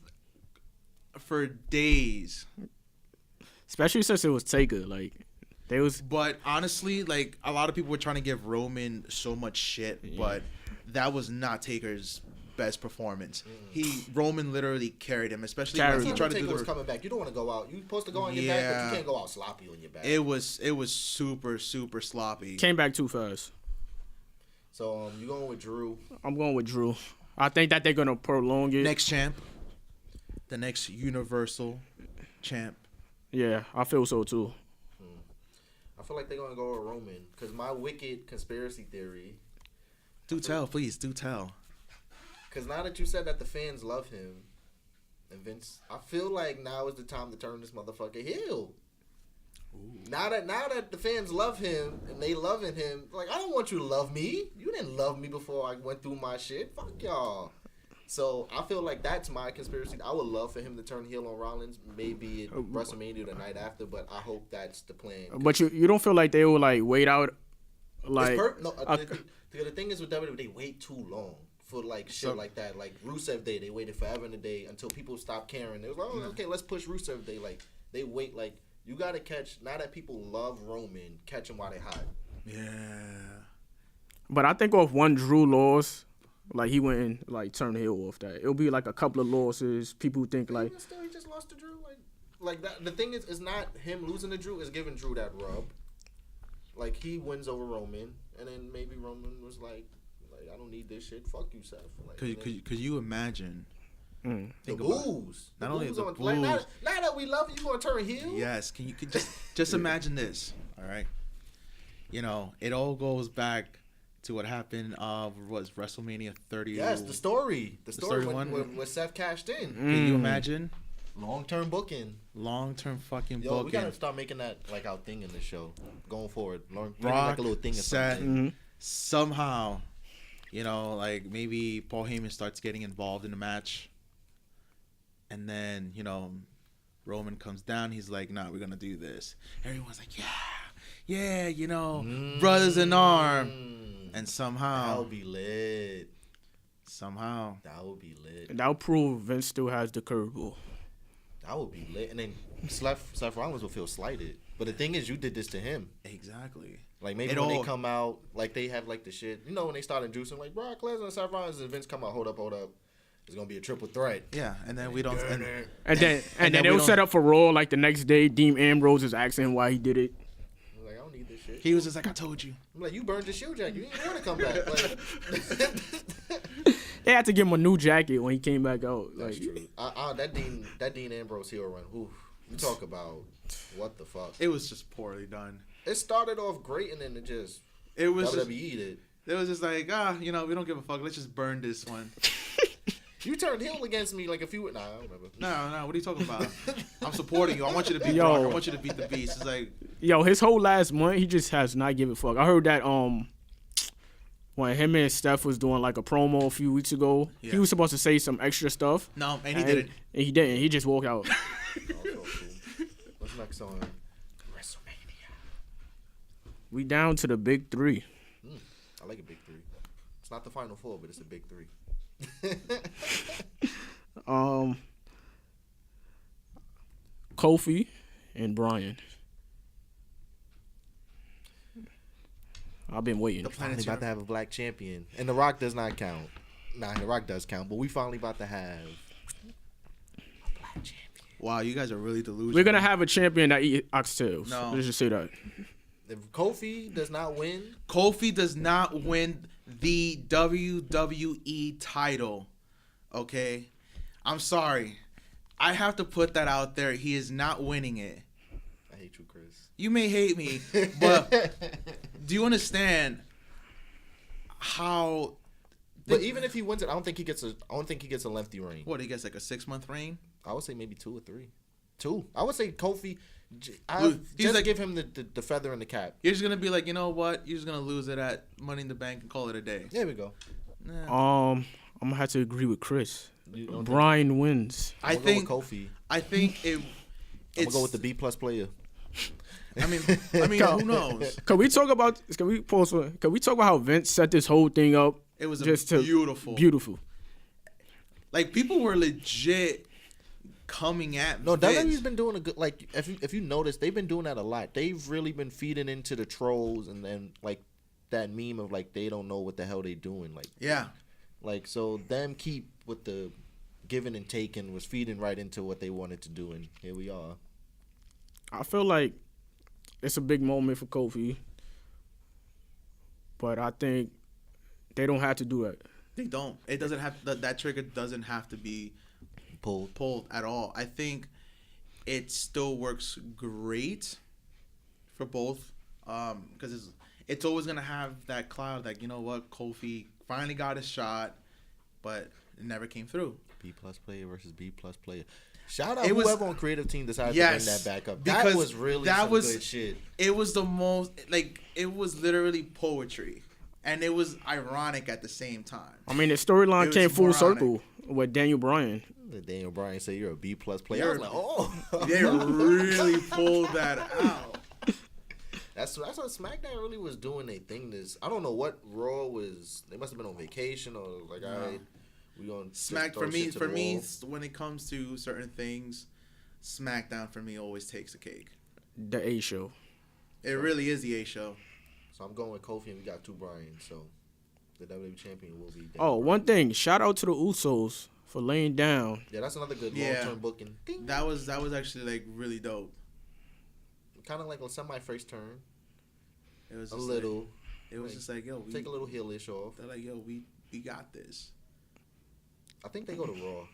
for days. Especially since it was Taker, like they was. But honestly, like a lot of people were trying to give Roman so much shit, but that was not Taker's best performance. Roman literally carried him, especially Carried when he him. tried to do Takeover's the. coming back. You don't want to go out. You're supposed to go on your back, but you can't go out sloppy on your back. It was super sloppy. Came back too fast. So you going with Drew? I'm going with Drew. I think that they're gonna prolong it. Next champ, the next Universal champ. Yeah, I feel so too. I feel like they're gonna go with Roman because my wicked conspiracy theory. Do tell, please. Do tell. Because now that you said that the fans love him, and Vince, I feel like now is the time to turn this motherfucker heel. Ooh. Now that the fans love him and they loving him, like I don't want you to love me. You didn't love me before I went through my shit. Fuck y'all. So I feel like that's my conspiracy. I would love for him to turn heel on Rollins, maybe at WrestleMania the night after, but I hope that's the plan. But you don't feel like they will like wait out, like the thing is with WWE, they wait too long for like shit like that. Like Rusev Day, they waited forever in the day until people stopped caring. They was like, oh, okay, let's push Rusev Day. Like they wait. Like you gotta catch. Now that people love Roman, catch him while they hot. Yeah. But I think if one Drew loss, like he went and like turned heel off that, it'll be like a couple of losses. People think like even still, he just lost to Drew. Like that. The thing is, it's not him losing to Drew. It's giving Drew that rub. Like he wins over Roman, and then maybe Roman was like I don't need this shit. Fuck you, Seth. Like, could you imagine? The booze. Not only the booze. Like, now that we love you, gonna turn heel? Yes. Can you just imagine this? All right. You know, it all goes back to what happened. Was WrestleMania 30? Yes, the story when Seth cashed in. Can you imagine? Long-term booking. Long-term fucking Yo, booking. we gotta start making that like our thing in the show going forward. Rock, like a little thing or Seth, something. Somehow, you know, like maybe Paul Heyman starts getting involved in the match, and then you know, Roman comes down. He's like, "Nah, we're gonna do this." Everyone's like, "Yeah, you know, brothers in arm," and somehow that'll be lit. Somehow that would be lit. And that'll prove Vince still has the curveball. That would be lit. And then Seth Rollins will feel slighted. But the thing is, you did this to him. Exactly. Like, maybe when they come out, like, they have, like, the shit. You know, when they start inducing, like, Brock Lesnar and Seth Rollins and Vince come out, hold up. It's going to be a triple threat. Yeah, and then we don't... And then they'll set up for Raw, like, the next day, Dean Ambrose is asking him why he did it. I'm like, I don't need this shit. He was just like, I told you. I'm like, you burned the shoe jacket. You didn't want to come back. Like... They had to give him a new jacket when he came back out. That's true. That Dean Ambrose heel run. Oof. You talk about what the fuck. It was just poorly done. It started off great and then it was WWE'd it. It was just like, you know, we don't give a fuck. Let's just burn this one. You turned heel against me like a few. Nah, I don't remember. No. What are you talking about? I'm supporting you. I want you to beat Brock. I want you to beat the Beast. It's like, his whole last month, he just has not give a fuck. I heard that when him and Steph was doing like a promo a few weeks ago, he was supposed to say some extra stuff. No, and he didn't. And he didn't. He just walked out. What's next on WrestleMania? We down to the big three. I like a big three. It's not the final four, but it's a big three. Kofi and Bryan. I've been waiting. The finally about to have a black champion, and The Rock does not count. Nah, The Rock does count, but we finally about to have a black champion. Wow, you guys are really delusional. We're gonna have a champion that eats oxtails. No, let's just say that. If Kofi does not win, Kofi does not win the WWE title. Okay, I'm sorry. I have to put that out there. He is not winning it. I hate you, Chris. You may hate me, but do you understand how? But even if he wins it, I don't think he gets a lengthy reign. What, he gets like a 6-month reign? I would say maybe 2 or 3. 2. I would say Kofi. He's like, give him the feather in the cap. You're just gonna be like, you know what? You're just gonna lose it at Money in the Bank and call it a day. There we go. I'm gonna have to agree with Chris. Bryan wins. I think Kofi. I'm gonna go with the B+ player. I mean, who knows? Can we talk about how Vince set this whole thing up? It was just beautiful. Like, people were legit coming at No, Vince. WWE's been doing a good, like, if you notice, they've been doing that a lot. They've really been feeding into the trolls and then, like, that meme of, like, they don't know what the hell they doing. Like, Like, so them keep with the giving and taking was feeding right into what they wanted to do, and here we are. I feel like it's a big moment for Kofi, but I think they don't have to do that. They don't. It doesn't have that trigger doesn't have to be pulled at all. I think it still works great for both, because it's always gonna have that cloud that, you know what, Kofi finally got his shot, but it never came through. B+ player versus B+ player. Shout out whoever on creative team decided to bring that back up. That was really good shit. It was the most, like, it was literally poetry, and it was ironic at the same time. I mean, the storyline came full circle with Daniel Bryan. Daniel Bryan said you're a B+ player. I was like, oh, they really pulled that out. That's what SmackDown really was doing. Their thing. I don't know what Raw was. They must have been on vacation or like, all right. We gonna for me, when it comes to certain things, SmackDown for me always takes the cake. The A show. It really is the A show. So I'm going with Kofi, and we got 2 Bryans. So the WWE champion will be. One thing. Shout out to the Usos for laying down. Yeah, that's another good long-term booking. Ding. That was actually like really dope. Kind of like a semi-face turn. It was a little. Like, it was just like, yo, take a little heelish off. They're like, yo, we got this. I think they go to Raw.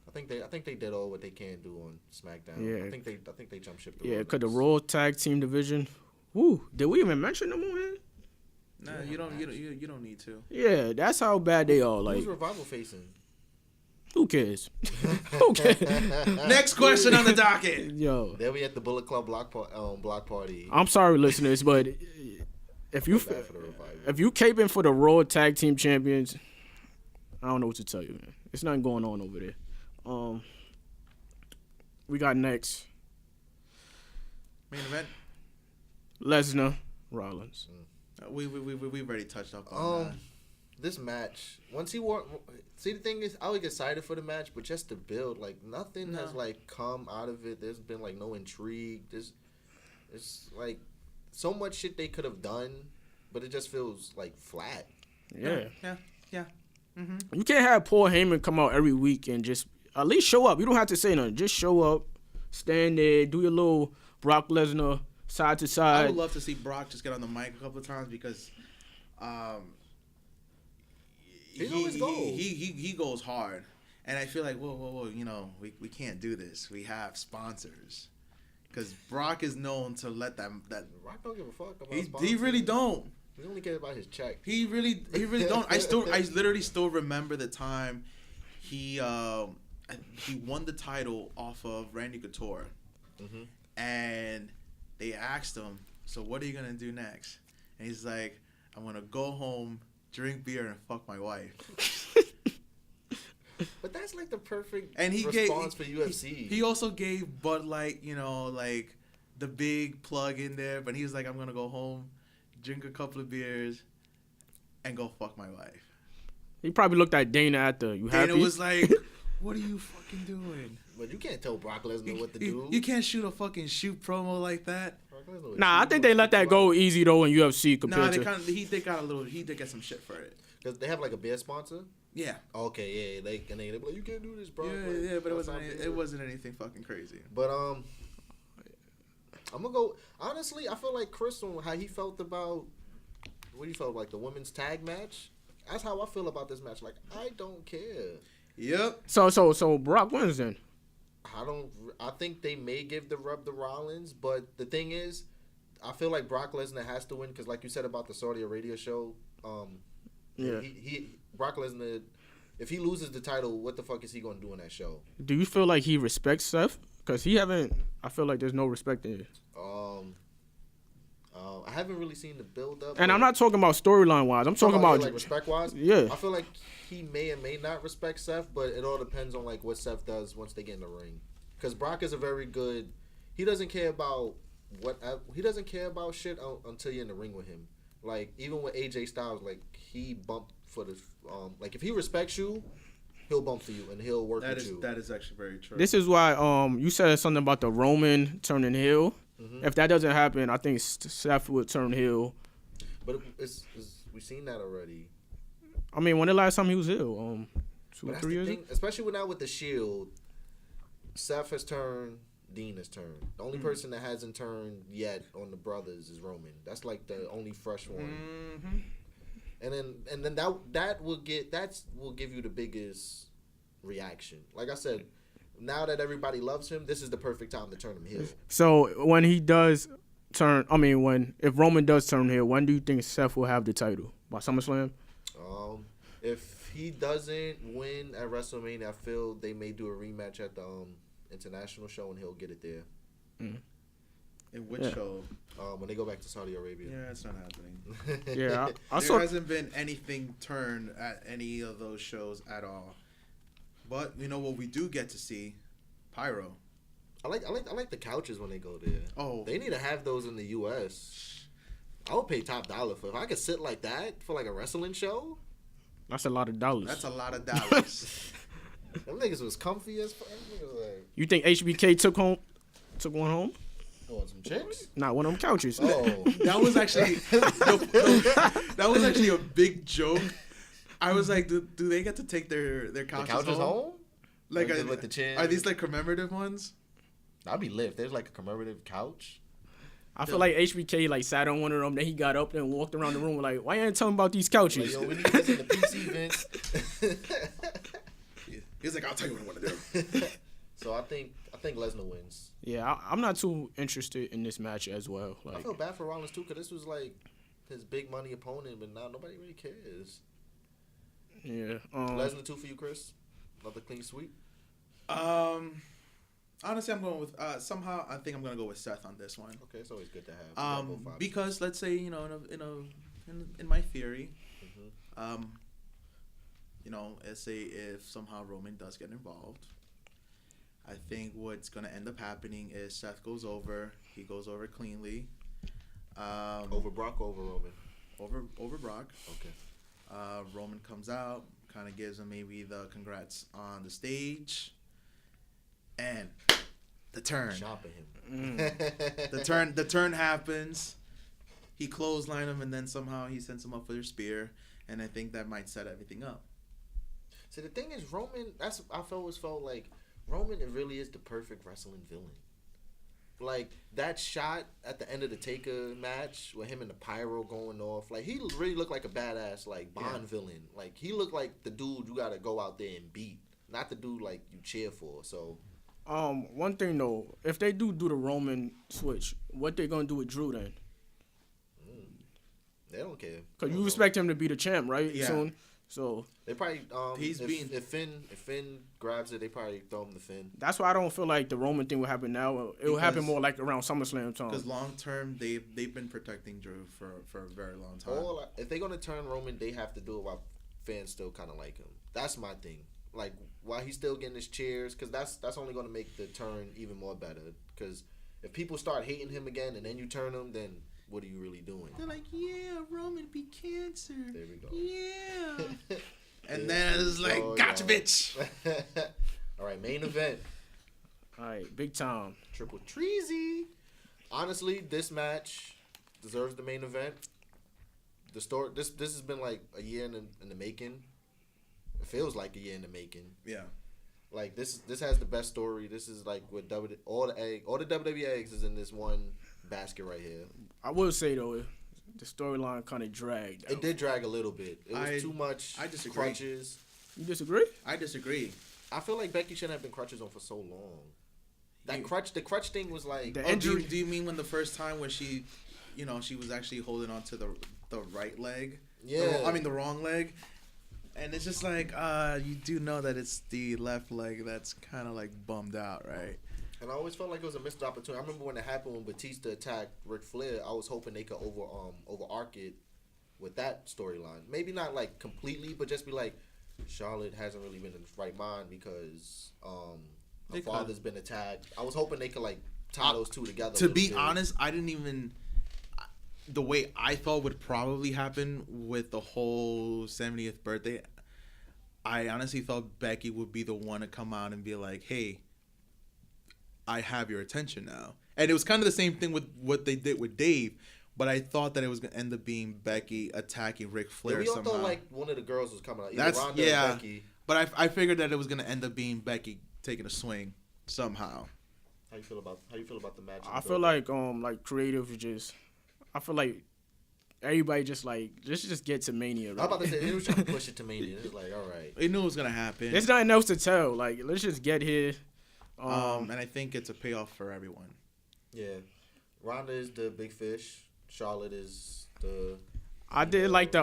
I think they did all what they can do on SmackDown. Yeah. I think they jump ship. Yeah, because the Raw Tag Team Division. Woo! Did we even mention them on here? Nah, you don't need to. Yeah, that's how bad they are. Like, who's Revival facing? Who cares? Who cares? Next question on the docket. Yo, there we at the Bullet Club block party. I'm sorry, listeners, but if you caping for the Raw Tag Team Champions, I don't know what to tell you, man. It's nothing going on over there. We got next main event. Lesnar, Rollins. We've already touched up on that. This match, once he wore. See, the thing is, I was excited for the match, but just the build, like nothing has like come out of it. There's been like no intrigue. It's like so much shit they could have done, but it just feels like flat. Yeah. Mm-hmm. You can't have Paul Heyman come out every week and just at least show up. You don't have to say nothing. Just show up, stand there, do your little Brock Lesnar side to side. I would love to see Brock just get on the mic a couple of times because he goes hard. And I feel like, whoa, you know, we can't do this. We have sponsors. Because Brock is known to let that Brock don't give a fuck about sponsors. He really don't. He only cares about his check. He really don't. I literally still remember the time he won the title off of Randy Couture, and they asked him, "So what are you gonna do next?" And he's like, "I'm gonna go home, drink beer, and fuck my wife." But that's like the perfect response for UFC. He also gave Bud Light, you know, like the big plug in there, but he was like, "I'm gonna go home, drink a couple of beers, and go fuck my wife." He probably looked at Dana after. You happy? Dana was like, "What are you fucking doing?" But you can't tell Brock Lesnar what to do. You can't shoot a fucking shoot promo like that. Nah, I think they let that go easy though in UFC compared to. He did get some shit for it. Because they have like a beer sponsor. Yeah. Okay, yeah. They be like, you can't do this, bro. Yeah, but it wasn't anything fucking crazy. But I'm gonna go. Honestly, I feel like Chris, how he felt about what he felt like the women's tag match. That's how I feel about this match. Like, I don't care. Yep. So Brock wins then. I think they may give the rub to Rollins, but the thing is, I feel like Brock Lesnar has to win because, like you said about the Saudi Arabia show, Brock Lesnar, if he loses the title, what the fuck is he gonna do in that show? Do you feel like he respects Seth? Because I feel like there's no respect there. I haven't really seen the build up. And I'm not talking about storyline wise. I'm talking about like respect wise. Yeah. I feel like he may or may not respect Seth, but it all depends on like what Seth does once they get in the ring. Because Brock is a very good. He doesn't care about shit until you're in the ring with him. Like even with AJ Styles, like he bumped for the like if he respects you, he'll bump for you and he'll work with you. That is actually very true. This is why you said something about the Roman turning heel. Mm-hmm. If that doesn't happen, I think Seth would turn heel. But we've seen that already. I mean, when the last time he was here? 2 or 3 years? Especially now with the Shield, Seth has turned, Dean has turned. The only person that hasn't turned yet on the brothers is Roman. That's like the only fresh one. Mm-hmm. And then that will give you the biggest reaction. Like I said, now that everybody loves him, this is the perfect time to turn him heel. So when he does turn, if Roman does turn heel, when do you think Seth will have the title? By SummerSlam? If he doesn't win at WrestleMania, I feel they may do a rematch at the international show and he'll get it there. Mm. In which show? When they go back to Saudi Arabia. Yeah, it's not happening. Yeah, there hasn't been anything turned at any of those shows at all. But you know what we do get to see? Pyro. I like the couches when they go there. Oh, they need to have those in the U.S. I would pay top dollar for if I could sit like that for like a wrestling show. That's a lot of dollars. That's a lot of dollars. Them niggas was comfy as fuck. You think HBK took one home? Oh, some chicks? Not one of them couches. Oh, that was actually a big joke. I was like, do they get to take their couches home? Like with the chair? Are these like commemorative ones? That'd be lit. If there's like a commemorative couch. I feel like HBK like sat on one of them, then he got up and walked around the room like, why you ain't talking about these couches? Like, yo, we need this in the PC event. He's like, I'll tell you what I want to do. So I think Lesnar wins. Yeah, I'm not too interested in this match as well. Like, I feel bad for Rollins too, because this was like his big money opponent, but now nobody really cares. Yeah. Lesnar 2 for you, Chris? Another clean sweep? Honestly, I'm going with somehow. I think I'm gonna go with Seth on this one. Okay, it's always good to have. Because let's say in my theory, let's say if somehow Roman does get involved, I think what's gonna end up happening is Seth goes over. He goes over cleanly. Over Brock, or over Roman? Over Brock. Okay. Roman comes out, kind of gives him maybe the congrats on the stage. And the turn. Shopping him. The turn happens. He clotheslined him, and then somehow he sends him up for their spear. And I think that might set everything up. See, the thing is, Roman. I've always felt like Roman. It really is the perfect wrestling villain. Like that shot at the end of the Taker match with him and the pyro going off. Like he really looked like a badass, like Bond villain. Like he looked like the dude you gotta go out there and beat, not the dude like you cheer for. So. One thing though, if they do the Roman switch, what they gonna do with Drew then? They don't care. Cause you expect him to be the champ, right? Yeah. Soon. So they probably if Finn grabs it, they probably throw him the Finn. That's why I don't feel like the Roman thing will happen now. It will happen more like around SummerSlam time. Because long term, they've been protecting Drew for a very long time. If they're gonna turn Roman, they have to do it while fans still kind of like him. That's my thing. Like while he's still getting his cheers, because that's only going to make the turn even more better. Because if people start hating him again and then you turn him, then what are you really doing? They're like, yeah, Roman beat cancer. There we go. Yeah. And then it's like, gotcha, bitch. All right, main event. All right, big time. Triple Treasy. Honestly, this match deserves the main event. The story. This has been like a year in the making. It feels like a year in the making. Yeah. Like this has the best story. This is like with all the WWE eggs is in this one basket right here. I will say though, the storyline kind of dragged. It did drag a little bit. It was too much. I disagree. Crutches. You disagree? I disagree. I feel like Becky shouldn't have been crutches on for so long. The crutch thing was like the injury. Do you mean when the first time when she, she was actually holding on to the right leg? Yeah. The wrong leg. And it's just like, you do know that it's the left leg that's kind of like bummed out, right? And I always felt like it was a missed opportunity. I remember when it happened when Batista attacked Ric Flair. I was hoping they could over-arc it with that storyline. Maybe not like completely, but just be like, Charlotte hasn't really been in the right mind because her father's been attacked. I was hoping they could like tie those two together. To be honest, I didn't even. The way I thought would probably happen with the whole 70th birthday, I honestly thought Becky would be the one to come out and be like, hey, I have your attention now. And it was kind of the same thing with what they did with Dave, but I thought that it was gonna end up being Becky attacking Ric Flair we all somehow. thought like one of the girls was coming out. Either That's Ronda or Becky. But I figured that it was gonna end up being Becky taking a swing somehow. How you feel about the match? I feel like creative just. I feel like everybody just like let's just get to Mania. Right? I'm about to say they was trying to push it to Mania. It's like all right. They knew it was gonna happen. There's nothing else to tell. Like let's just get here. And I think it's a payoff for everyone. Yeah, Ronda is the big fish. Charlotte is the. I did like the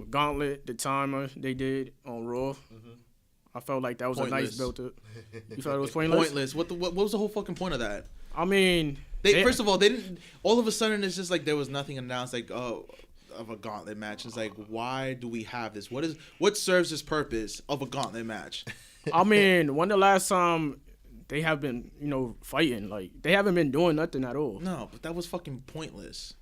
gauntlet, the timer they did on Raw. Mm-hmm. I felt like that was a nice build up. You thought it was pointless? Pointless. What was the whole fucking point of that? I mean, first of all, they didn't. All of a sudden, it's just like there was nothing announced. Like, of a gauntlet match. It's like, why do we have this? What serves this purpose of a gauntlet match? I mean, when the last time they have been, fighting, like they haven't been doing nothing at all. No, but that was fucking pointless.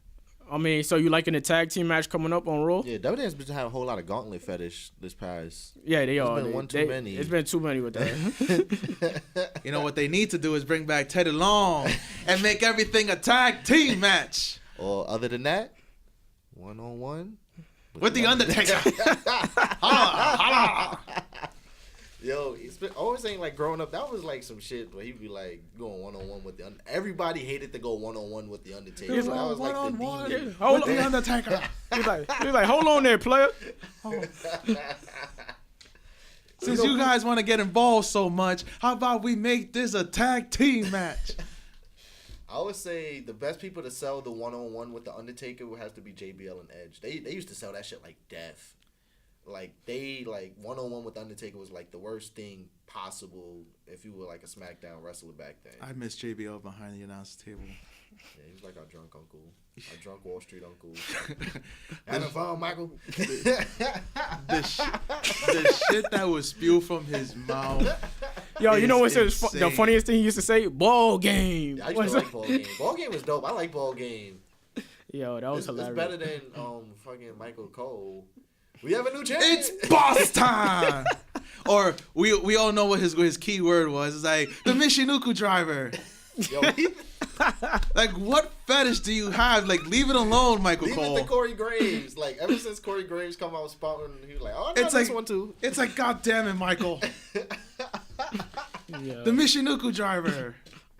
I mean, so you liking the tag team match coming up on Raw? Yeah, WWE's been having a whole lot of gauntlet fetish this past. Yeah, they are. It's been one too many. It's been too many with that. You know what they need to do is bring back Teddy Long and make everything a tag team match. Or other than that, 1-on-1 with the Undertaker. Holla. Yo, it's been always saying like growing up, that was like some shit where he'd be like going 1-on-1 with the everybody hated to go 1-on-1 with the Undertaker. He's that was like the demon. Hold the Undertaker. He's like, hold on there, player. Oh. Since you guys want to get involved so much, how about we make this a tag team match? I would say the best people to sell the 1-on-1 with the Undertaker would have to be JBL and Edge. They used to sell that shit like death. Like they 1-on-1 with Undertaker was like the worst thing possible if you were like a SmackDown wrestler back then. I miss JBL behind the announce table. Yeah, he was like our drunk uncle, our drunk Wall Street uncle. Having fun, Michael. The shit that was spewed from his mouth. Yo, you know what's the funniest thing he used to say? Ball game. Yeah, I used to like ball game. Ball game was dope. I like ball game. Yo, that was hilarious. It's better than fucking Michael Cole. We have a new champion. It's boss time. Or we all know what his key word was. It's like the Michinoku driver. Yo, like what fetish do you have? Like leave it alone, Michael Cole. Leave it to Corey Graves. Like ever since Corey Graves come out spouting, he was like, oh, I know this one too. It's like, God damn it, Michael. Yeah. The Michinoku driver.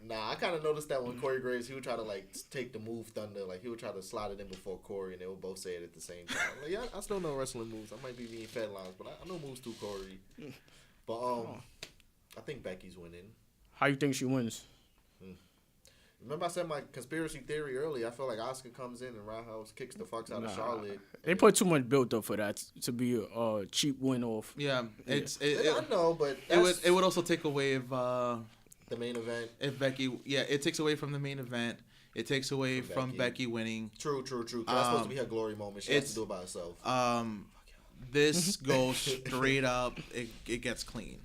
Nah, I kind of noticed that when Corey Graves, he would try to like take the move thunder, like he would try to slide it in before Corey, and they would both say it at the same time. Like, yeah, I still know wrestling moves. I might be being fed lines, but I know moves too, Corey. But I think Becky's winning. How you think she wins? Remember I said my conspiracy theory earlier? I feel like Asuka comes in and Roundhouse kicks the fucks out of Charlotte. They put too much build up for that to be a cheap win off. Yeah, I know, but it would also take away if the main event. If Becky, it takes away from the main event. It takes away from Becky winning. True. That's supposed to be her glory moment. She has to do it by herself. This goes straight up. It gets clean.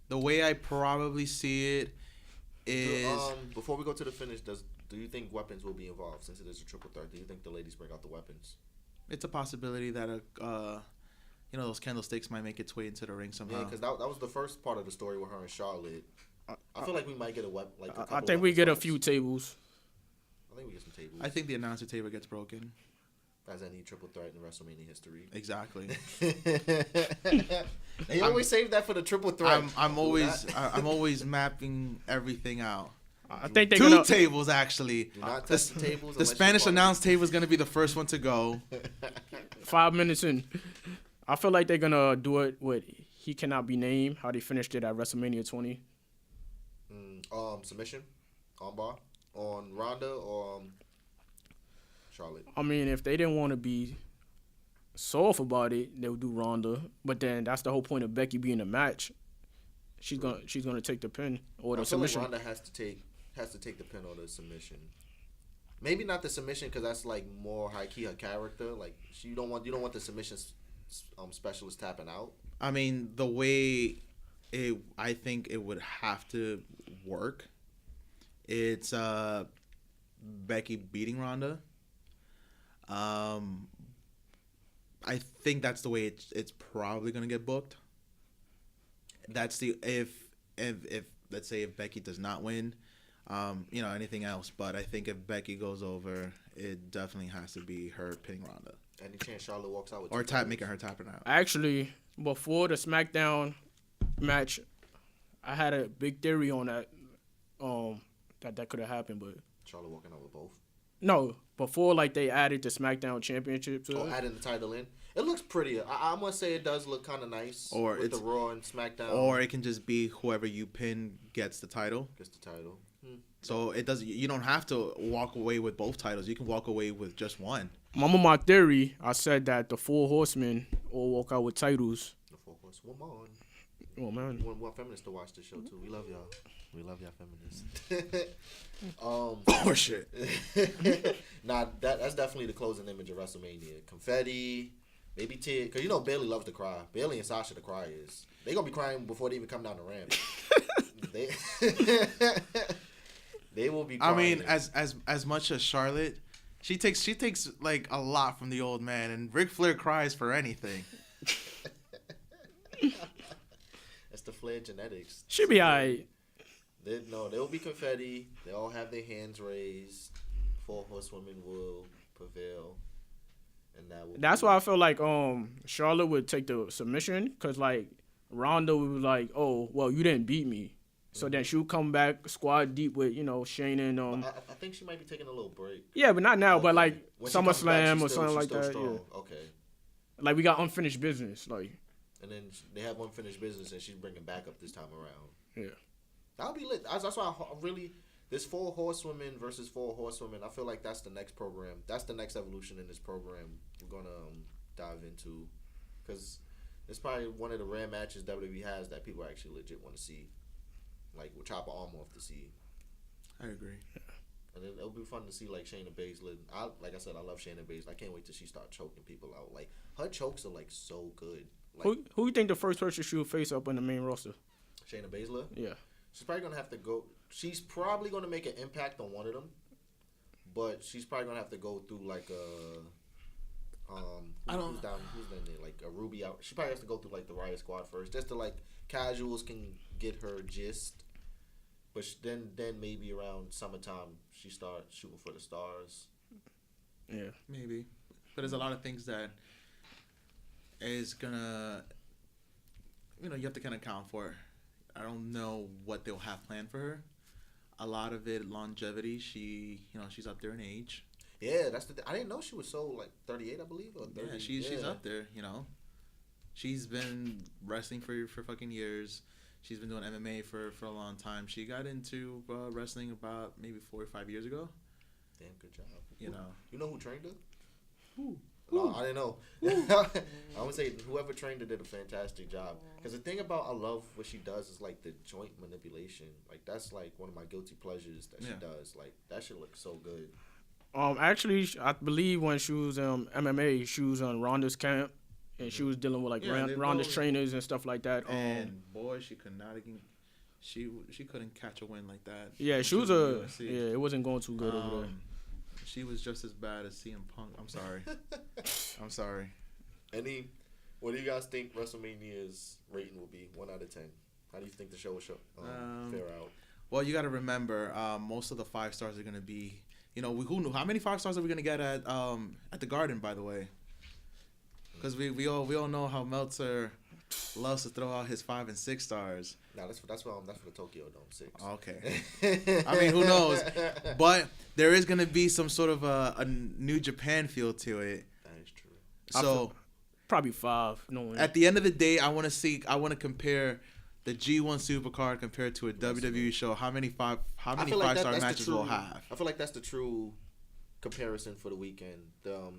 The way I probably see it is before we go to the finish, do you think weapons will be involved since it is a triple threat? Do you think the ladies bring out the weapons? It's a possibility that those candlesticks might make its way into the ring somehow. Yeah, because that was the first part of the story with her and Charlotte. I feel like we might get a weapon. Like I think we get a few tables. I think we get some tables. I think the announcer table gets broken. As any triple threat in WrestleMania history. Exactly. They always save that for the triple threat. I'm always mapping everything out. I think they're two tables actually. Do not test the tables. The Spanish announce table is gonna be the first one to go. 5 minutes in, I feel like they're gonna do it with he cannot be named. How they finished it at WrestleMania 20. Submission, armbar on Ronda or Charlotte. I mean, if they didn't want to be soft about it, they would do Ronda. But then that's the whole point of Becky being a match. She's gonna take the pin or the submission. Like Ronda has to take the pin or the submission. Maybe not the submission because that's like more high key her character. Like you don't want the submission specialist tapping out. I mean, the way I think it would have to work. It's Becky beating Ronda. I think that's the way it's probably gonna get booked. That's the if let's say if Becky does not win, anything else. But I think if Becky goes over, it definitely has to be her pinning Ronda. Any chance Charlotte walks out with or making her tapping out? Actually, before the SmackDown match, I had a big theory on that. That could have happened, but Charlotte walking out with both. No, before they added the SmackDown Championship to it. Added the title in. It looks prettier. I must say it does look kind of nice. Or with the Raw and SmackDown. Or it can just be whoever you pin gets the title. So it doesn't. You don't have to walk away with both titles. You can walk away with just one. My theory, I said that the 4 Horsemen all walk out with titles. The 4 Horsemen. Oh man. We want feminists to watch this show too. We love y'all. We love y'all feminists. Oh shit. Nah, that's definitely the closing image of WrestleMania. Confetti, maybe tears, because Bayley loves to cry. Bayley and Sasha the criers. They gonna be crying before they even come down the ramp. They will be crying. I mean, as much as Charlotte, she takes a lot from the old man, and Ric Flair cries for anything. That's the Flair genetics. She be alright. They'll be confetti. They all have their hands raised. 4 Horsewomen will prevail, and that's why I feel like Charlotte would take the submission, because Ronda would be like, oh well, you didn't beat me, so then she'll come back squad deep with Shane and I think she might be taking a little break. Yeah, but not now. Okay. But SummerSlam or something like that. Strong. Yeah. Okay. We got unfinished business. And then they have unfinished business, and she's bringing back up this time around. Yeah. That'll be lit. That's why I really this 4 Horsewomen versus 4 Horsewomen. I feel like that's the next program. That's the next evolution in this program we're gonna dive into, because it's probably one of the rare matches WWE has that people actually legit want to see. We'll chop an arm off to see. I agree. And then it'll be fun to see Shayna Baszler. Like I said, I love Shayna Baszler. I can't wait till she start choking people out. Her chokes are so good. Who you think the first person she would face up in the main roster? Shayna Baszler? Yeah. She's probably going to have to go. She's probably going to make an impact on one of them. But she's probably going to have to go through who's down there? A Ruby out. She probably has to go through the Riot Squad first. Just to casuals can get her gist. But then maybe around summertime she starts shooting for the stars. Yeah. Maybe. But there's a lot of things that is gonna, you have to kind of account for. I don't know what they'll have planned for her. A lot of it, longevity. She's up there in age. Yeah, that's I didn't know she was so 38, I believe, or 30. Yeah, she's up there. She's been wrestling for fucking years. She's been doing MMA for a long time. She got into wrestling about maybe 4 or 5 years ago. Damn, good job. You know who trained her? Who? No, I didn't know. I would say whoever trained her did a fantastic job. Because the thing about I love what she does is the joint manipulation. That's one of my guilty pleasures that she does. That shit looks so good. Actually, I believe when she was MMA, she was on Ronda's camp, and she was dealing with Ronda's trainers and stuff like that. And boy, she could not again. She couldn't catch a win like that. Yeah, she was it wasn't going too good over there. She was just as bad as CM Punk. I'm sorry. I'm sorry. What do you guys think WrestleMania's rating will be? 1 out of 10. How do you think the show will fare out? Well, you got to remember, most of the 5 stars are going to be, who knew how many 5 stars are we going to get at the Garden, by the way? Because we all know how Meltzer loves to throw out his 5 and 6 stars. No, that's for the Tokyo Dome 6. Okay. I mean, who knows? But there is going to be some sort of a New Japan feel to it. That is true. So probably 5. No. At the end of the day, I want to compare the G1 Supercard compared to a WWE show. How many 5-star matches we'll have? I feel like that's the true comparison for the weekend. The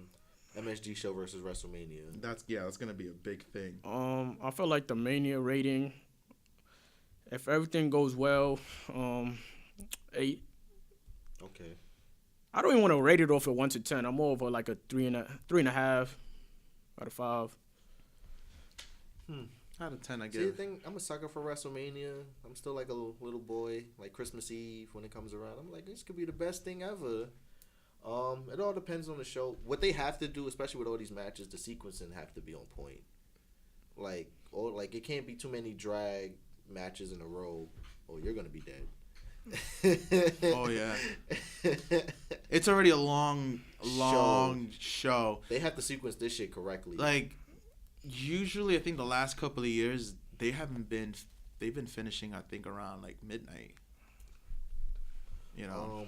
MSG show versus WrestleMania. That's gonna be a big thing. I feel like the Mania rating, if everything goes well, 8. Okay. I don't even want to rate it off of 1 to 10. I'm more of a 3.5 out of 5. Out of 10, I guess. See, the thing, I'm a sucker for WrestleMania. I'm still like a little boy, Christmas Eve when it comes around. I'm like, this could be the best thing ever. It all depends on the show. What they have to do, especially with all these matches, the sequencing have to be on point. It can't be too many drag matches in a row, or you're gonna be dead. Oh yeah. It's already a long show. They have to sequence this shit correctly. Like, usually, I think the last couple of years they've been finishing, I think, around like midnight. You know.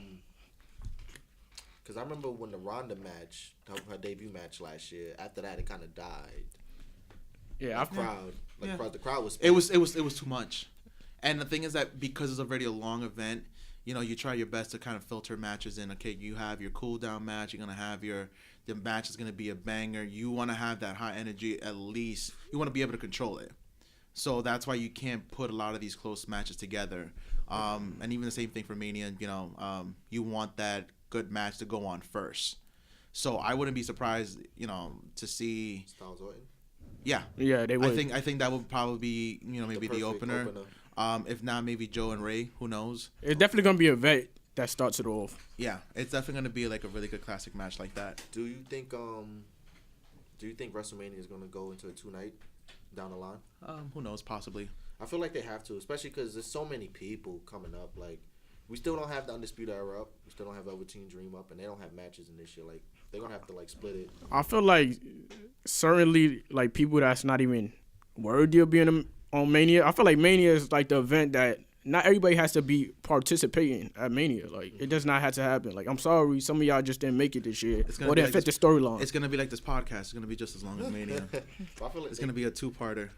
Because I remember when the Ronda match, her debut match last year. After that, it kind of died. Yeah, the crowd was. It was too much, and the thing is that because it's already a long event, you know, you try your best to kind of filter matches in. Okay, you have your cool down match. You're gonna have the match is gonna be a banger. You want to have that high energy at least. You want to be able to control it. So that's why you can't put a lot of these close matches together. And even the same thing for Mania. You know, you want that good match to go on first. So I wouldn't be surprised, you know, to see Styles Orton. Yeah, they would. I think that would probably be, you know, maybe the opener. If not, maybe Joe and Ray. Who knows? It's definitely gonna be a vet that starts it off. Yeah, it's definitely gonna be like a really good classic match like that. Do you think WrestleMania is gonna go into a 2-night down the line? Who knows? Possibly. I feel like they have to, especially because there's so many people coming up. Like, we still don't have the Undisputed Era up. We still don't have Velveteen Dream up, and they don't have matches in this year. Like, they're gonna have to like split it. I feel like certainly like people that's not even worthy of being on Mania. I feel like Mania is like the event that not everybody has to be participating at Mania. Like, it does not have to happen. Like, I'm sorry, some of y'all just didn't make it this year, or didn't fit the storyline. It's gonna be like this podcast. It's gonna be just as long as Mania. I feel like it's gonna be a 2-parter.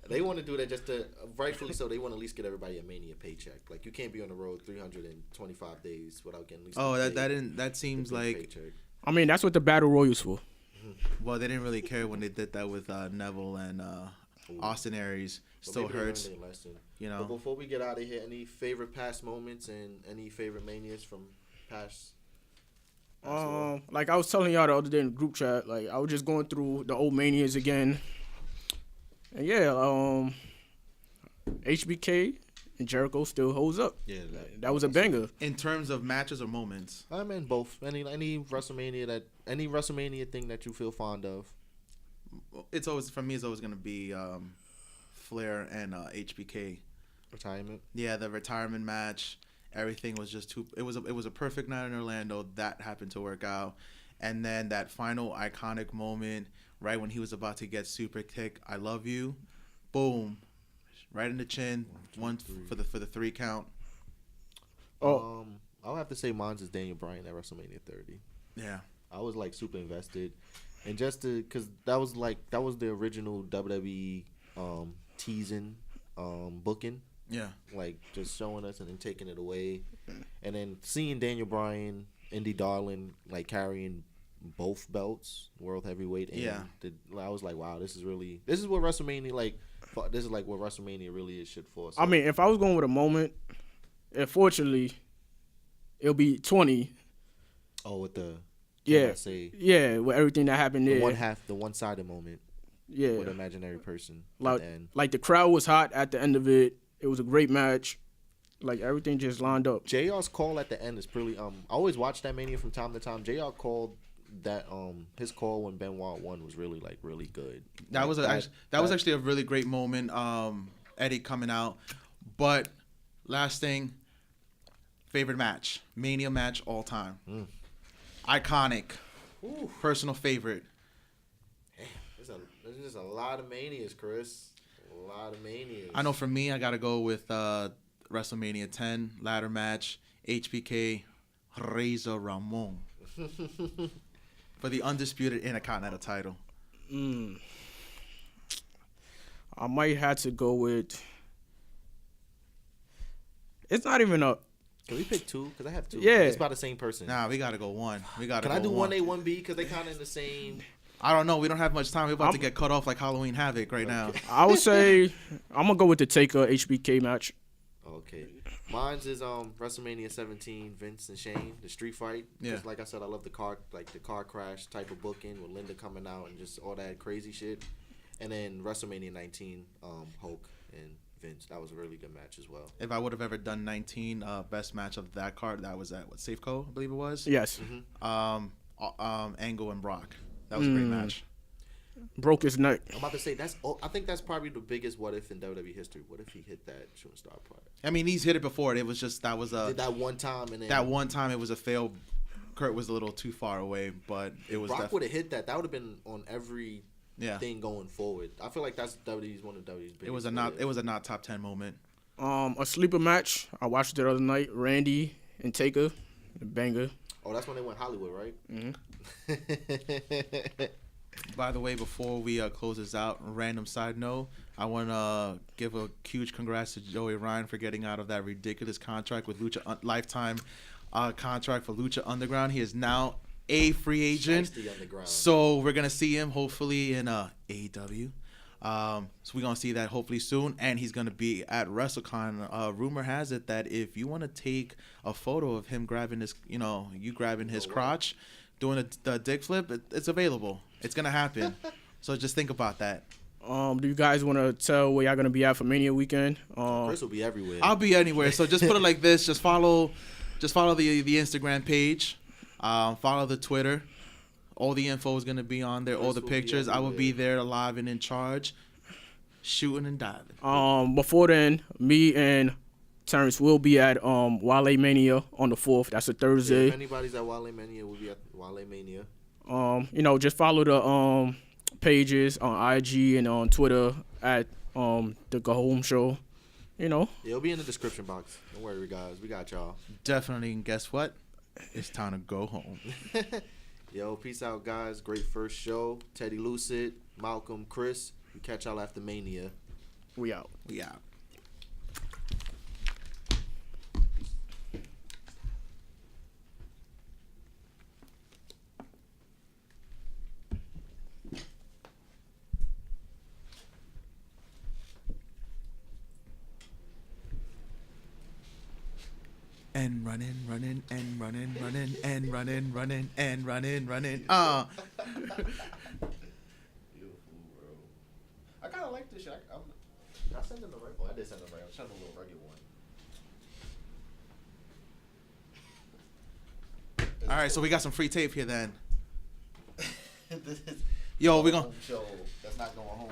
They want to do that just to, rightfully so, they want to at least get everybody a Mania paycheck. Like, you can't be on the road 325 days without getting at least that seems like paycheck. I mean, that's what the Battle Royals for. Well, they didn't really care when they did that with Neville and Austin Aries. Still hurts. You know. But before we get out of here, any favorite past moments and any favorite Manias from past? Like I was telling y'all the other day in the group chat, like I was just going through the old Manias again. And yeah, HBK and Jericho still holds up. Yeah, that was a banger. In terms of matches or moments, I mean both. Any WrestleMania thing that you feel fond of. It's always gonna be Flair and HBK retirement. Yeah, the retirement match. Everything was just too. It was a perfect night in Orlando. That happened to work out, and then that final iconic moment. Right when he was about to get super kick, I love you, boom, right in the chin, one for the 3 count. I'll have to say mine's is Daniel Bryan at WrestleMania 30. Yeah, I was like super invested, and just because that was the original WWE teasing booking. Yeah, like just showing us and then taking it away, and then seeing Daniel Bryan, Indy Darling, like carrying both belts, world heavyweight. And I was like, wow, this is what WrestleMania this is like what WrestleMania really is shit for. So. I mean, if I was going with a moment, unfortunately, it'll be 20. Oh, with the with everything that happened there. The one-sided moment. Yeah, with an imaginary person. Like the crowd was hot at the end of it. It was a great match. Like everything just lined up. JR's call at the end is pretty. I always watch that Mania from time to time. JR called that his call when Benoit won was really good. That was actually a really great moment. Eddie coming out, but last thing, favorite match, Mania match all time, iconic, personal favorite. Damn, there's just a lot of Manias, Chris. A lot of Manias. I know for me, I gotta go with WrestleMania 10 ladder match, HBK, Razor Ramon. For the undisputed Intercontinental title. I might have to go with. It's not even a. Can we pick 2? Because I have 2. Yeah. It's about the same person. Nah, we got to go 1. Can I do 1A, 1B? Because they kind of in the same. I don't know. We don't have much time. We're about to get cut off like Halloween Havoc right now. I would say I'm going to go with the Taker HBK match. Okay. Mine's is WrestleMania 17, Vince and Shane, the street fight. Because like I said, I love the car crash type of booking with Linda coming out and just all that crazy shit. And then WrestleMania 19, Hulk and Vince. That was a really good match as well. If I would have ever done 19, best match of that card, that was at Safeco, I believe it was. Yes. Angle and Brock. That was a great match. Broke his neck. I'm about to say I think that's probably the biggest what if in WWE history. What if he hit that shooting star part? I mean, he's hit it before. It was just that that one time and then that one time it was a fail. Kurt was a little too far away, but it was. Brock would have hit that. That would have been on every thing going forward. I feel like that's WWE's one of WWE's biggest. It was a not top 10 moment. A sleeper match. I watched it the other night. Randy and Taker, the banger. Oh, that's when they went Hollywood, right? Mm-hmm. By the way, before we close this out, random side note, I want to give a huge congrats to Joey Ryan for getting out of that ridiculous contract with Lucha Lifetime contract for Lucha Underground. He is now a free agent, so we're gonna see him hopefully in AEW. So we're gonna see that hopefully soon, and he's gonna be at WrestleCon. Rumor has it that if you want to take a photo of him grabbing his, you grabbing his crotch, doing the dick flip, it's available. It's gonna happen. So just think about that. Do you guys want to tell where y'all gonna be at for Mania weekend? Chris will be everywhere. I'll be anywhere. So just put it like this: just follow the Instagram page, follow the Twitter. All the info is gonna be on there. All the pictures. I will be there, live and in charge, shooting and diving. Before then, me and Terrence will be at Wale Mania on the 4th. That's a Thursday. Yeah, if anybody's at Wale Mania, we'll be at Wale Mania. Just follow the pages on IG and on Twitter at the Go Home Show. Yeah, it'll be in the description box. Don't worry, guys. We got y'all. Definitely. And guess what? It's time to go home. Yo, peace out, guys. Great first show. Teddy Lucid, Malcolm, Chris. We catch y'all after Mania. We out. We out. And running. Beautiful, bro. I kind of like this shit. I sent him the right one. I did send him the right one. I sent him a little regular one. All right, so we got some free tape here then. This is Yo, we gonna show that's not going home.